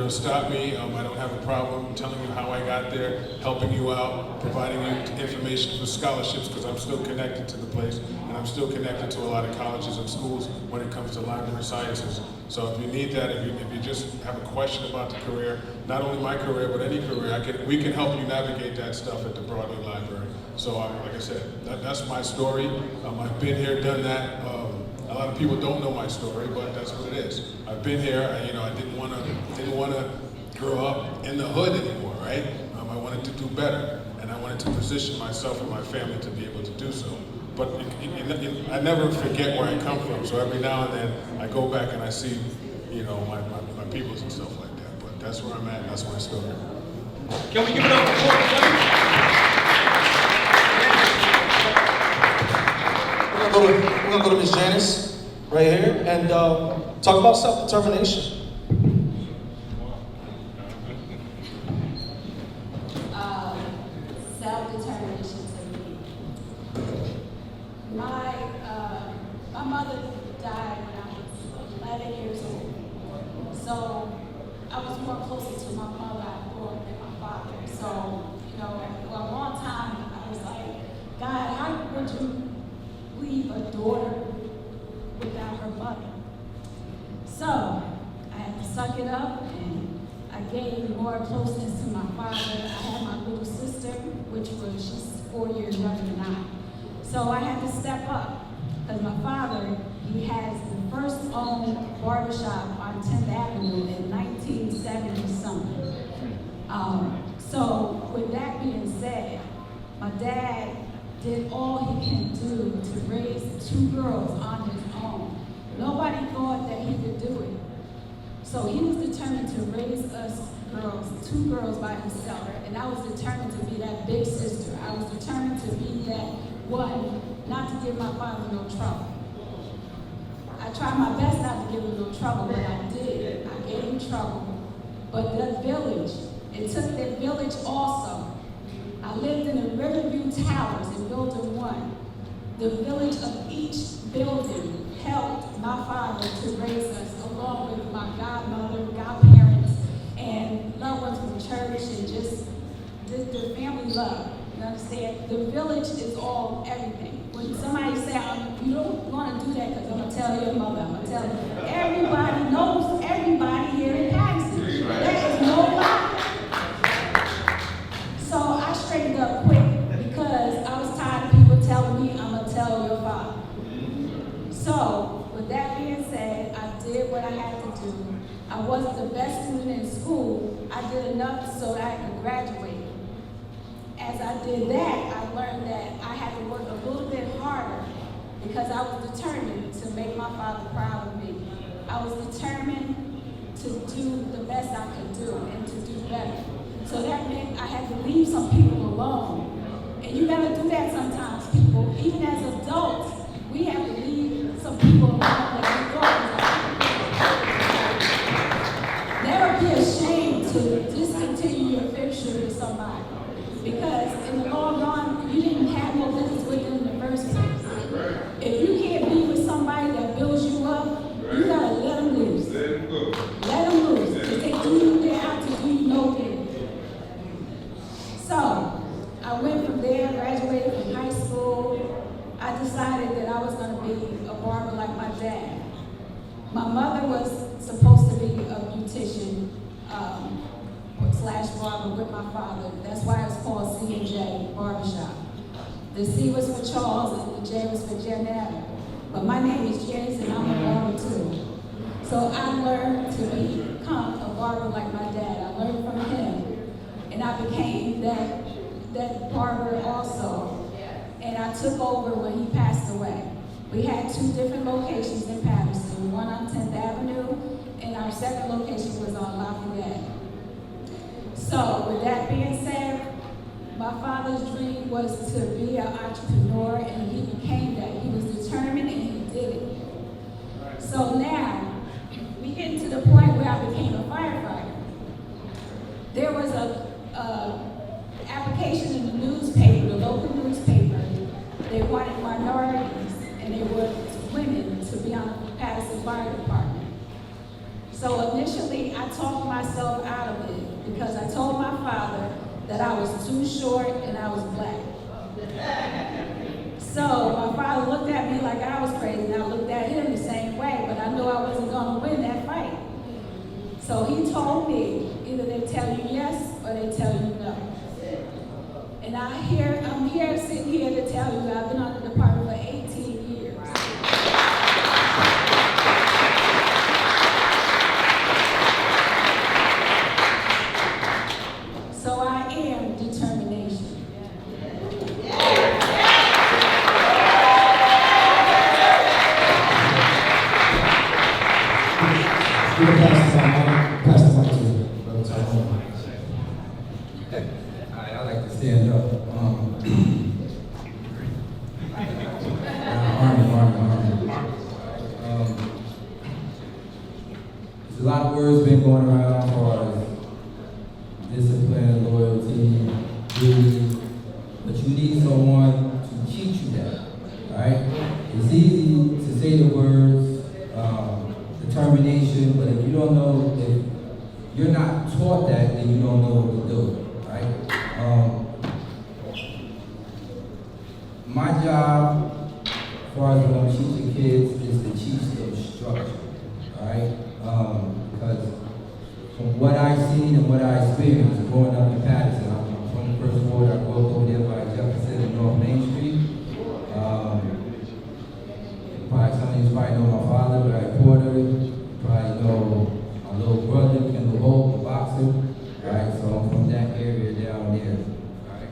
stop me. I don't have a problem telling you how I got there, helping you out, providing you information for scholarships, because I'm still connected to the place, and I'm still connected to a lot of colleges and schools when it comes to library sciences. So if you need that, if you just have a question about the career, not only my career, but any career, we can help you navigate that stuff at the Broadway Library. So like I said, that's my story. I've been here, done that. A lot of people don't know my story, but that's what it is. I've been here. I didn't want to grow up in the hood anymore, right? I wanted to do better, and I wanted to position myself and my family to be able to do so. But I never forget where I come from. So every now and then I go back and I see, my peoples and stuff like that. But that's where I'm at. That's my story. Can we give it up for Corey? We're gonna go to Ms. Janice right here and talk about self-determination. Self-determination to me. My mother died when I was 11 years old, so I was more closer to my mother than my father. So more closeness to my father. I had my little sister, which was, she's 4 years younger than I. So I had to step up, because my father, he has the first owned barbershop on 10th Avenue in 1970-something. So with that being said, my dad did all he can do to raise 2 girls on his own. Nobody thought that he could do it. So he was determined to raise us girls, 2 girls by himself. And I was determined to be that big sister. I was determined to be that one, not to give my father no trouble. I tried my best not to give him no trouble, but I did. I gave him trouble. But that village, it took that village also. I lived in the Riverview Towers in Building 1. The village of each building helped my father to raise us, along with my godmother, godparents, and loved ones from church, and just the family love. You understand? The village is all everything. When somebody say, you don't want to do that because I'm going to tell your mother, I'm going to tell you. Everybody knows everybody here in Patterson. There is no lie. So I straightened up quick because I was tired of people telling me, I'm going to tell your father. So, with that being said, I did what I had to do. I wasn't the best student in school. I did enough so that I could graduate. As I did that, I learned that I had to work a little bit harder because I was determined to make my father proud of me. I was determined to do the best I could do and to do better. So that meant I had to leave some people alone. And you gotta do that sometimes, people. Even as adults, we have to leave some people alone that we thought was never be ashamed to discontinue your friendship with somebody. Because in the long run, you didn't have no business with them in the first place. If you can't be with somebody that builds you up, you gotta let them loose. Let them loose. If they do you, they're out to do you no good. So, I went from there, graduated from high school. I decided that I was going to be a barber like my dad. My mother was supposed to be a beautician / barber with my father. That's why it's called C&J Barbershop. The C was for Charles and the J was for Janetta. But my name is Janice and I'm a barber too. So I learned to become a barber like my dad. I learned from him. And I became that barber also. And I took over when he passed away. We had 2 different locations in Patterson, one on 10th Avenue, and our second location was on Lafayette. So with that being said, my father's dream was to be an entrepreneur, and he became that. He was determined and he did it. So now, we get to the point where I became a firefighter. There was a application in the newspaper, the local newspaper. They wanted minorities and they wanted women to be on the Patterson Fire Department. So initially, I talked myself out of it because I told my father that I was too short and I was black. So my father looked at me like I was crazy, and I looked at him the same way, but I knew I wasn't going to win that fight. So he told me, either they tell you yes or they tell you no. And I'm here sitting here to tell you I've been on the department for 18 years. So I am determination. I like to stand up. There's a lot of words been going around for discipline, loyalty, duty, but you need someone to teach you that, right? It's easy to say the words, determination, but if you don't know, if you're not taught that, then you don't know what to do, right? My job, as far as when I'm teaching kids, is to teach them structure, right? Because from what I've seen and what I experienced growing up in Patterson, I'm from the first ward. I grew up over there by Jefferson and North Main Street. Probably some of you probably know my father, Barry Porter. You probably know my little brother, Kendall Holt, the boxer. Right, so I'm from that area down there. Right.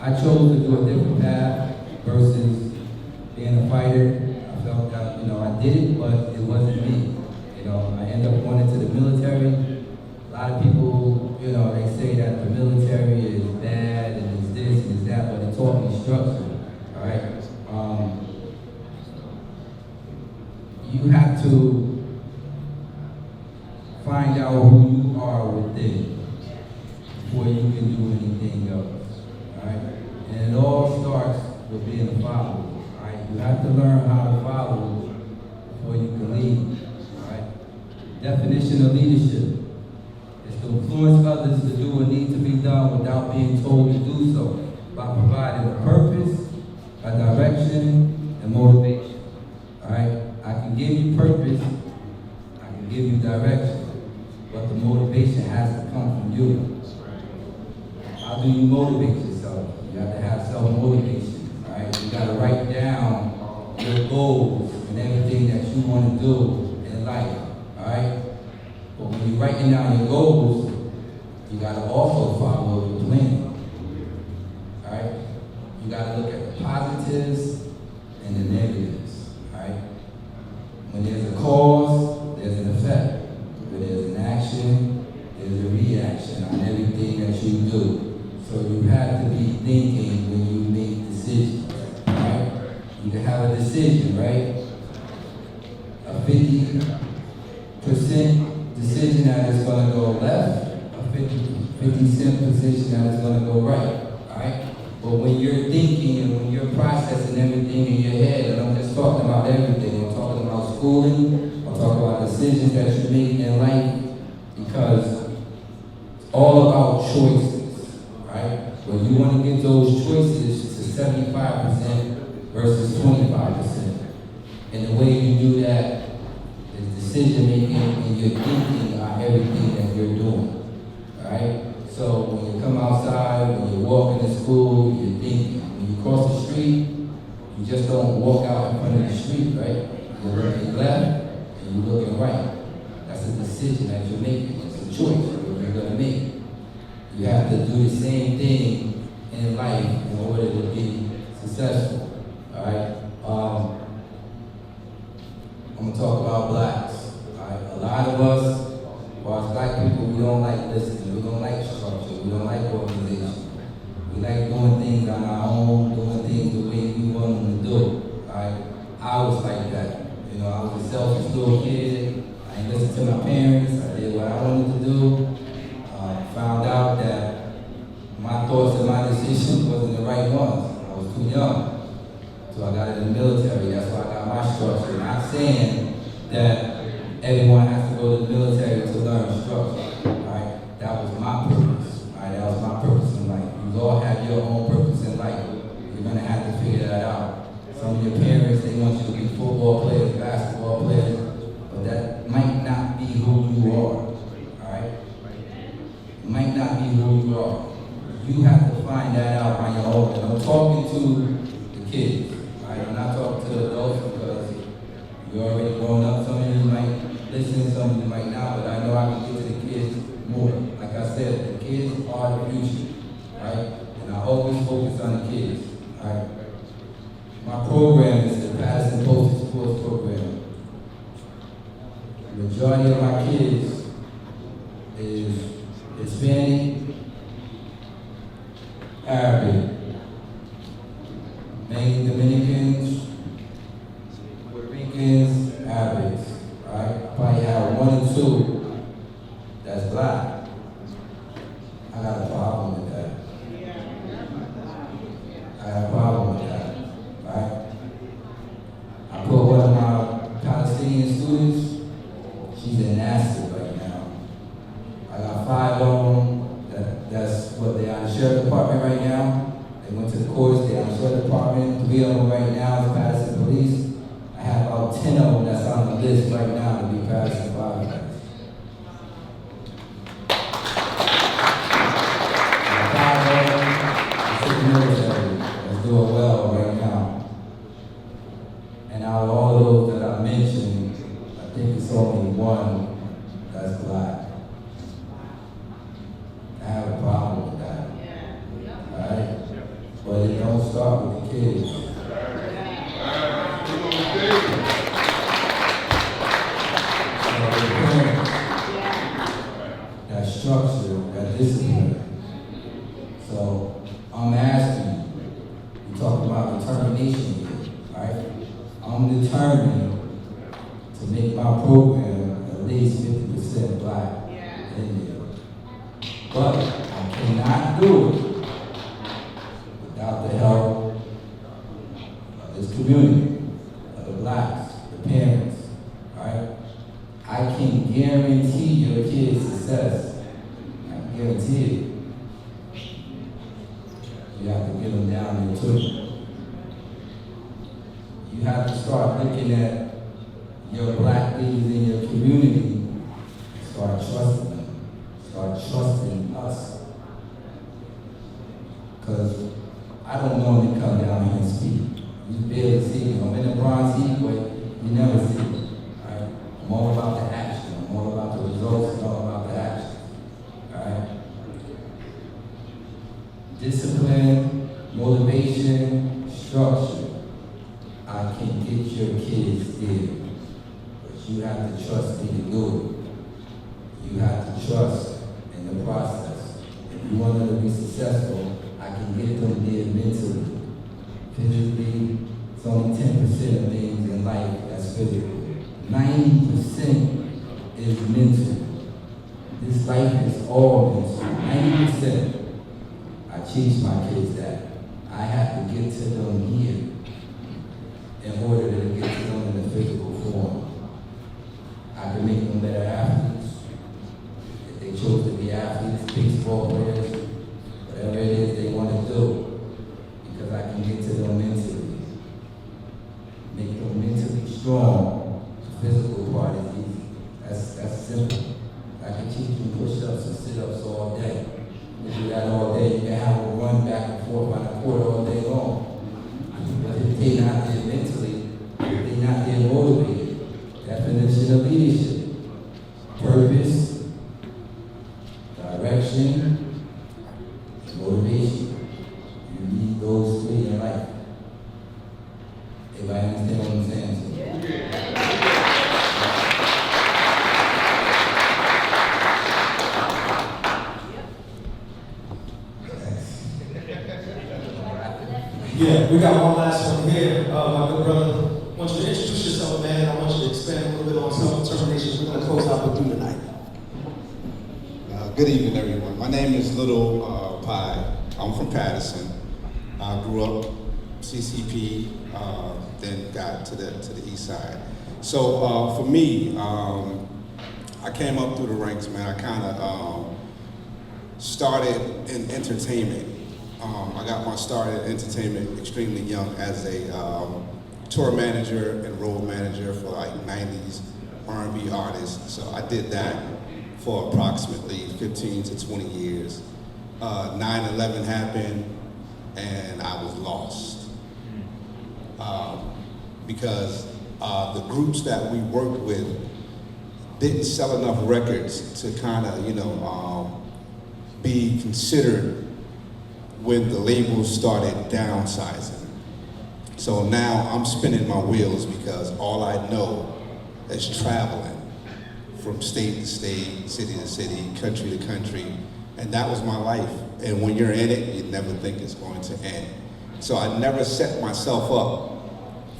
I chose to do a different path versus being a fighter. I felt that, I did it, but it wasn't me. I ended up going into the military. A lot of people, they say that the military is bad and it's this and it's that, but it taught me structure. All right. You have to find out who you are within before you can do anything else. All right. And it all starts with being a follower. All right. You have to learn how to follow before you can lead. Definition of leadership is to influence others to do what needs to be done without being told to do so, by providing a purpose, a direction, and motivation. All right? I can give you purpose, I can give you direction, but the motivation has to come from you. How do you motivate yourself? You have to have self-motivation. All right? You got to write down your goals and everything that you want to do in life. Alright? But when you're writing down your goals, you gotta also follow the plan. Alright? You gotta look at the positives and the negatives. Alright? When there's a cause, there's an effect. When there's an action, there's a reaction on everything that you do. So you have to be thinking when you make decisions. Alright? You can have a decision, right? A 50% decision that is going to go left, a 50% position that is going to go right, all right? But when you're thinking and when you're processing everything in your head, and I'm just talking about everything, I'm talking about schooling, I'm talking about decisions that you make in life, because it's all about choices, right? But you want to get those choices to 75% versus 25%. And the way you do that, decision making and your thinking on everything that you're doing. Alright? So when you come outside, when you walk into school, you're thinking. When you cross the street, you just don't walk out in front of the street, right? You're looking left and you're looking right. That's a decision that you're making. It's a choice that you're gonna make. You have to do the same thing in life in order to be successful. Alright? I'm gonna talk about blacks. A lot of us, as black people, we don't like listening, we don't like structure, we don't like organization. We like doing things on our own, doing things the way we want them to do. I was like that. I was a selfish little kid. I didn't listen to my parents. I did what I wanted to do. Found out that my thoughts and my decisions wasn't the right ones. I was too young. So I got in the military. That's why I got my structure. Not saying that everyone has to go to the military to learn structure. Right? That was my purpose. Right? That was my purpose in life. You all have your own purpose in life. You're gonna have to figure that out. Some of your parents, they want you to be football players, basketball players, but that might not be who you are. Alright? Might not be who you are. You have to find that out on your own. And I'm talking to the kids. Right? I'm not talking to the adults because you're already grown up. Some of you might listen, some of you might not, but I know I can get to the kids more. Like I said, the kids are the future, right? And I always focus on the kids, right? My program is the Patterson Postage Sports Program. The majority of my kids is Hispanic, Arabic, mainly Dominicans, Puerto Ricans, Arabics. I probably have 1 or 2 that's black. I got a problem with that. I got a problem with that, right? I put one of my Palestinian students, she's in NASA right now. I got 5 of them, that's what they're on the sheriff department right now. They went to the courts, they're on the sheriff department. 3 of them right now is Patterson Police. I have about 10 of them that's on the list right now to be Patterson firefighters. doing well right now. And out of all of those that I mentioned, I think it's only one that's black. I have a problem with that. Right? But it don't start with the kids. That structure, that discipline. So I'm asking you, we talk about determination here, right? I'm determined to make my program at least 50% black in there. But I cannot do it without the help of this community, of the blacks, the parents, right? I can guarantee your kids' success. I can guarantee it. You have to get them down there too. You have to start looking at your black leaders in your community and start trusting them. Start trusting us. Because I don't normally come down here and speak. You barely see me. I'm in the Bronx Heat, but you never see me. Right? I'm all about the action. I'm all about the results and all about the action. Right? Discipline, motivation, structure. I can get your kids there. But you have to trust me to do it. You have to trust in the process. If you want them to be successful, I can get them there mentally. Physically, it's only 10% of things in life that's physical. 90% is mental. This life is all mental. 90%. I teach my kids that. I have to get to them here in order to get to them in the physical form. I can make them better athletes. If they chose to be athletes, baseball players, whatever it is they want to do, because I can get to them mentally. Make them mentally strong. The physical part is easy. That's simple. I can teach them push-ups and sit-ups all day. If you do that all day, you can have a run back and forth on the court all day long. But if they're not there mentally, if they're not there motivated, definition of leadership, purpose, direction, motivation. You need those three in life. Everybody understand what I'm saying? Yeah, we got one last one here. My good brother, I want you to introduce yourself, man. I want you to expand a little bit on self-determination. We're going to close out with you tonight. Good evening, everyone. My name is Little Pie. I'm from Patterson. I grew up CCP, then got to the east side. So for me, I came up through the ranks, man. I kind of started in entertainment. I got my start in entertainment extremely young as a tour manager and road manager for like 90s R&B artists. So I did that for approximately 15 to 20 years. 9/11 happened and I was lost. Because the groups that we worked with didn't sell enough records to kind of, be considered when the labels started downsizing. So now I'm spinning my wheels because all I know is traveling from state to state, city to city, country to country, and that was my life. And when you're in it, you never think it's going to end. So I never set myself up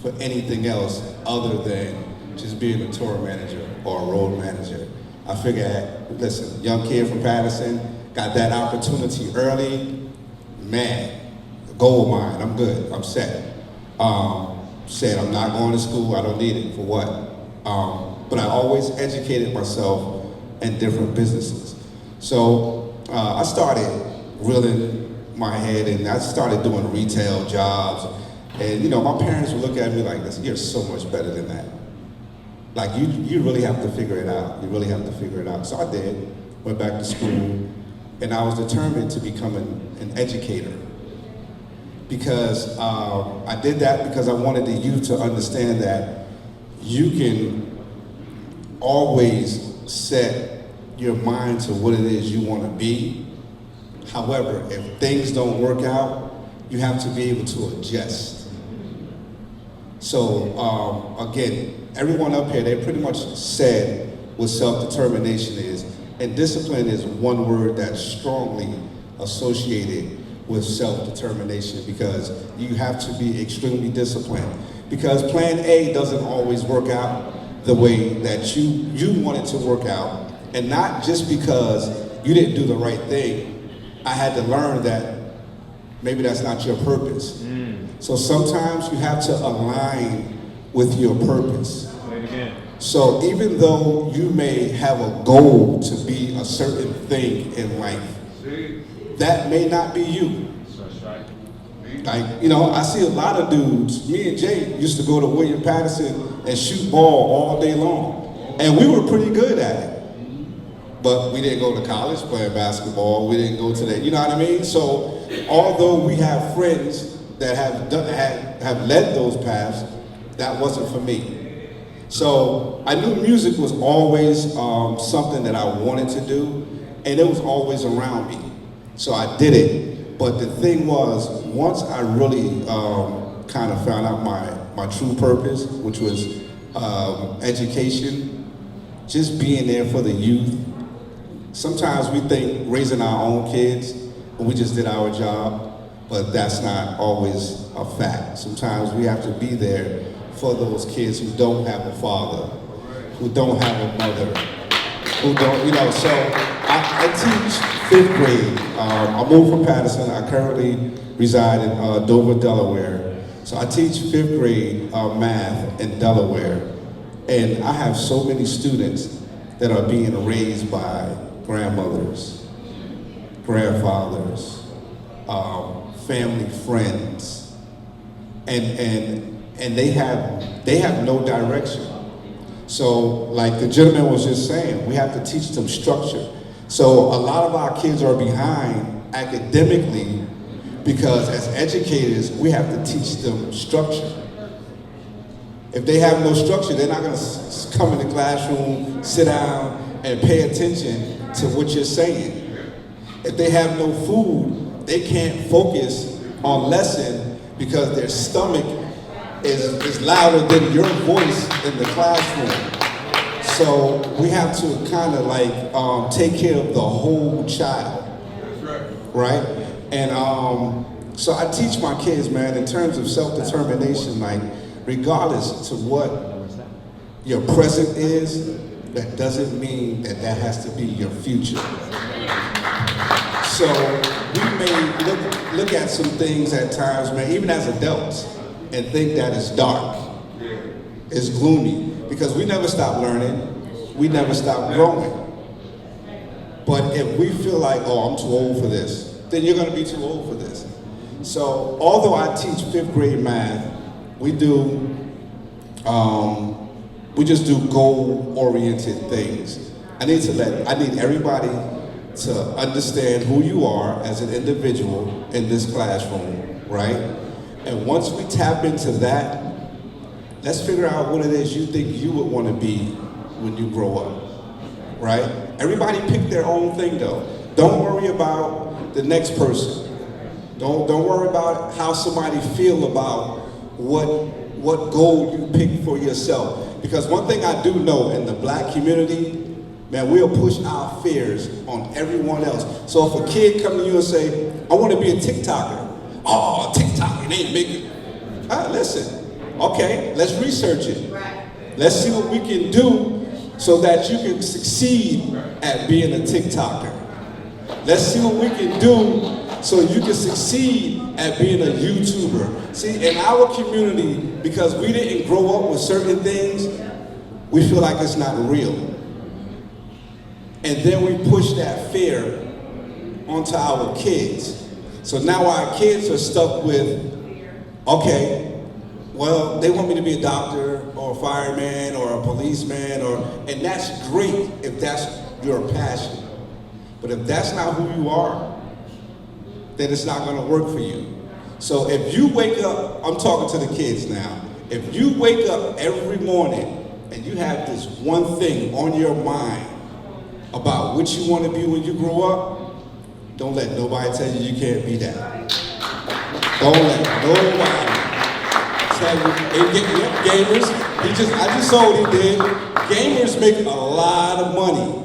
for anything else other than just being a tour manager or a road manager. I figured, listen, young kid from Patterson, got that opportunity early, man, gold mine, I'm good, I'm set. Said I'm not going to school, I don't need it, for what? But I always educated myself in different businesses. So I started reeling my head and I started doing retail jobs. And my parents would look at me like this, you're so much better than that. Like you really have to figure it out. You really have to figure it out. So I did, went back to school, and I was determined to become an educator. because I did that because I wanted the youth to understand that you can always set your mind to what it is you want to be. However, if things don't work out, you have to be able to adjust. So again, everyone up here, they pretty much said what self-determination is. And discipline is one word that's strongly associated with self-determination, because you have to be extremely disciplined. Because plan A doesn't always work out the way that you want it to work out. And not just because you didn't do the right thing. I had to learn that maybe that's not your purpose. So sometimes you have to align with your purpose. So even though you may have a goal to be a certain thing in life, that may not be you. Like, you know, I see a lot of dudes, me and Jay used to go to William Patterson and shoot ball all day long. And we were pretty good at it. But we didn't go to college playing basketball. We didn't go to that, you know what I mean? So although we have friends that have led those paths, that wasn't for me. So I knew music was always something that I wanted to do, and it was always around me. So I did it. But the thing was, once I really kind of found out my true purpose, which was education, just being there for the youth. Sometimes we think raising our own kids, we just did our job, but that's not always a fact. Sometimes we have to be there for those kids who don't have a father, who don't have a mother, who don't, you know, so I teach 5th grade. I moved from Patterson. I currently reside in Dover, Delaware. So I teach 5th grade math in Delaware. And I have so many students that are being raised by grandmothers, grandfathers, family friends, and they have no direction. So like the gentleman was just saying, we have to teach them structure. So a lot of our kids are behind academically because as educators, we have to teach them structure. If they have no structure, they're not going to come in the classroom, sit down, and pay attention to what you're saying. If they have no food, they can't focus on lesson because their stomach is louder than your voice in the classroom. So we have to kind of like take care of the whole child, right? And so I teach my kids, man, in terms of self-determination, like regardless to what your present is, that doesn't mean that that has to be your future. So we may look at some things at times, man, even as adults, and think that it's dark, it's gloomy, because we never stop learning, we never stop growing. But if we feel like, oh, I'm too old for this, then you're gonna be too old for this. So although I teach 5th grade math, we just do goal-oriented things. I need everybody to understand who you are as an individual in this classroom, right? And once we tap into that, let's figure out what it is you think you would want to be when you grow up, right? Everybody pick their own thing though. Don't worry about the next person. Don't worry about how somebody feel about what goal you pick for yourself. Because one thing I do know in the black community, man, we'll push our fears on everyone else. So if a kid come to you and say, I want to be a TikToker. Oh, TikTok, it ain't making it. Listen, okay, let's research it. Let's see what we can do so that you can succeed at being a TikToker. Let's see what we can do so you can succeed at being a YouTuber. See, in our community, because we didn't grow up with certain things, we feel like it's not real. And then we push that fear onto our kids. So now our kids are stuck with, okay, well, they want me to be a doctor or a fireman or a policeman, and that's great if that's your passion. But if that's not who you are, then it's not going to work for you. So if you wake up, I'm talking to the kids now, if you wake up every morning and you have this one thing on your mind about what you want to be when you grow up, don't let nobody tell you you can't be that. Don't let nobody tell you. Gamers, I just saw what he did. Gamers make a lot of money,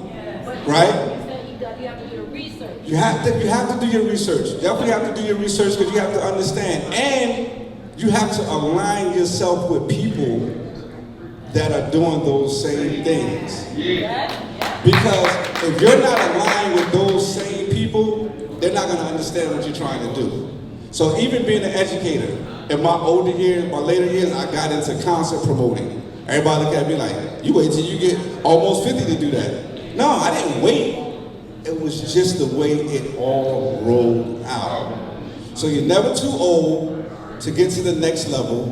right? You have to do your research. Definitely have to do your research because you have to understand. And you have to align yourself with people that are doing those same things. Because if you're not aligned with those same people, they're not going to understand what you're trying to do. So even being an educator, in my older years, my later years, I got into concert promoting. Everybody look at me like, you wait till you get almost 50 to do that. No, I didn't wait. It was just the way it all rolled out. So you're never too old to get to the next level,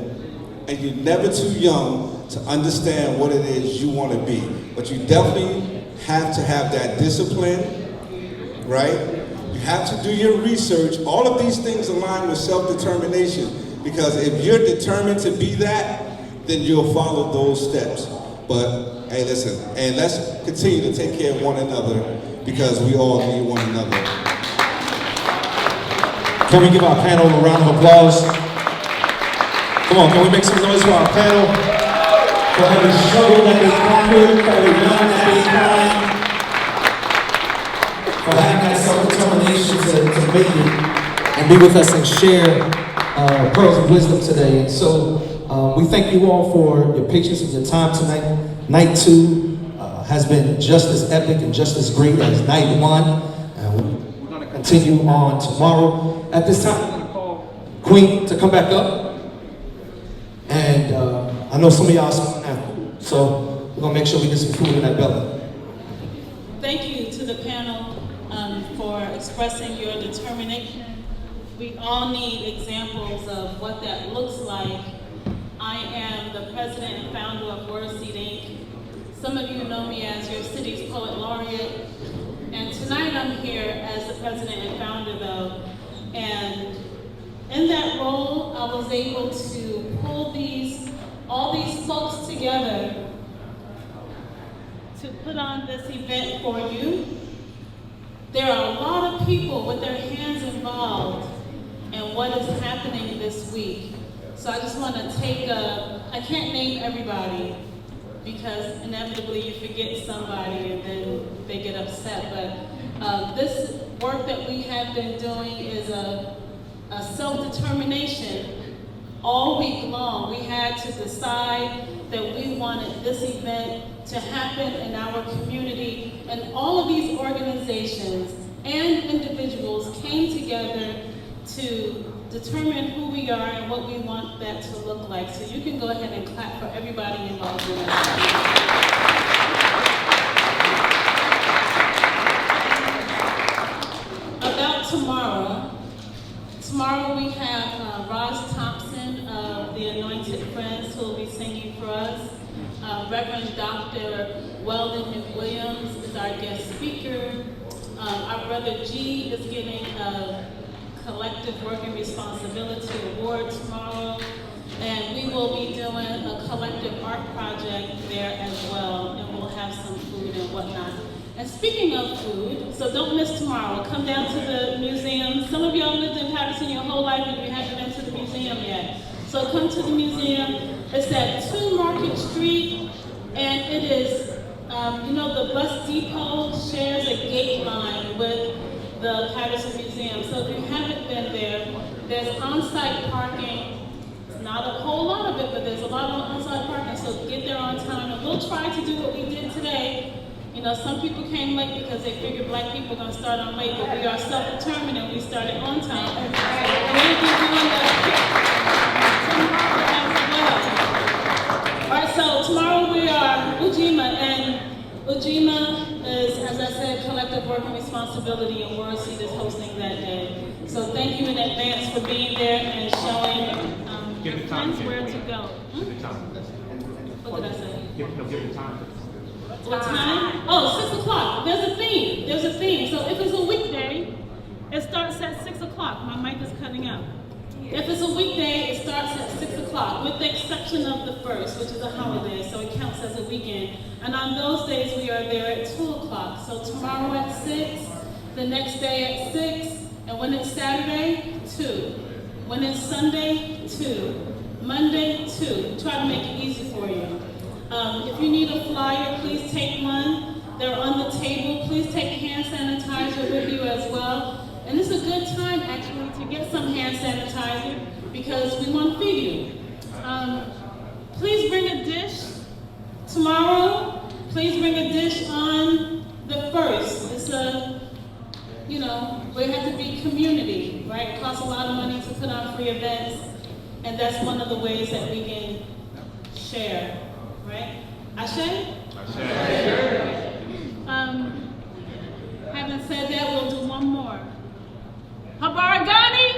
and you're never too young to understand what it is you want to be. But you definitely have to have that discipline, right? You have to do your research. All of these things align with self-determination, because if you're determined to be that, then you'll follow those steps. But hey, listen, and let's continue to take care of one another, because we all need one another. Can we give our panel a round of applause? Come on, can we make some noise for our panel? For every struggle that they conquered, for every young that they climbed, for having that self-determination to make it and be with us and share pearls of wisdom today. And so we thank you all for your patience and your time tonight. Night 2 has been just as epic and just as great as night 1. And we're going to continue on tomorrow. At this time, I'm going to call Queen to come back up. And I know some of y'all are starving now, so we're going to make sure we get some food in that belly. Thank you to the panel for expressing your determination. We all need examples of what that looks like. I am the president and founder of WordSeed Inc. Some of you know me as your city's poet laureate. And tonight I'm here as the president and founder though. And in that role, I was able to pull all these folks together to put on this event for you. There are a lot of people with their hands involved in what is happening this week. So I just want to I can't name everybody because inevitably you forget somebody and then they get upset. But this work that we have been doing is a self-determination all week long. We had to decide that we wanted this event to happen in our community, and all of these organizations and individuals came together to determine who we are and what we want that to look like. So you can go ahead and clap for everybody involved in that. About tomorrow we have Roz Thompson of the Anointed Friends who will be singing for us. Reverend Dr. Weldon McWilliams is our guest speaker. Our brother G is getting a Collective Working Responsibility Award tomorrow. And we will be doing a collective art project there as well. And we'll have some food and whatnot. And speaking of food, so don't miss tomorrow. Come down to the museum. Some of y'all lived in Patterson your whole life and you haven't been to the museum yet. So come to the museum. It's at 2 Market Street, and it is, the bus depot shares a gate line with the Patterson Museum. So if you haven't been there, there's on-site parking. Not a whole lot of it, but there's a lot of on-site parking, so get there on time. And we'll try to do what we did today. Some people came late because they figured black people are going to start on late, but we are self-determined and we started on time. And we'll be doing that tomorrow as well. All right, so tomorrow we are Ujima, and Ujima is, as I said, Collective Working Responsibility, and WordSeed is hosting that day. So thank you in advance for being there and showing your friends where to go. Give the time. What did I say? Give the time. What time? Oh, 6 o'clock. There's a theme. So if it's a weekday, it starts at 6 o'clock. My mic is cutting out. If it's a weekday, it starts at 6 o'clock, with the exception of the 1st, which is a holiday, so it counts as a weekend. And on those days, we are there at 2 o'clock. So tomorrow at 6, the next day at 6, and when it's Saturday, 2. When it's Sunday, 2. Monday, 2. Try to make it easy for you. If you need a flyer, please take one. They're on the table. Please take hand sanitizer with you as well. And it's a good time, actually, to get some hand sanitizer because we want to feed you. Please bring a dish tomorrow. Please bring a dish on the 1st. It's a, we have to be community, right? It costs a lot of money to put on free events, and that's one of the ways that we can share, right? Ashe? Ashe. Having said that, we'll do one more. Habaragani?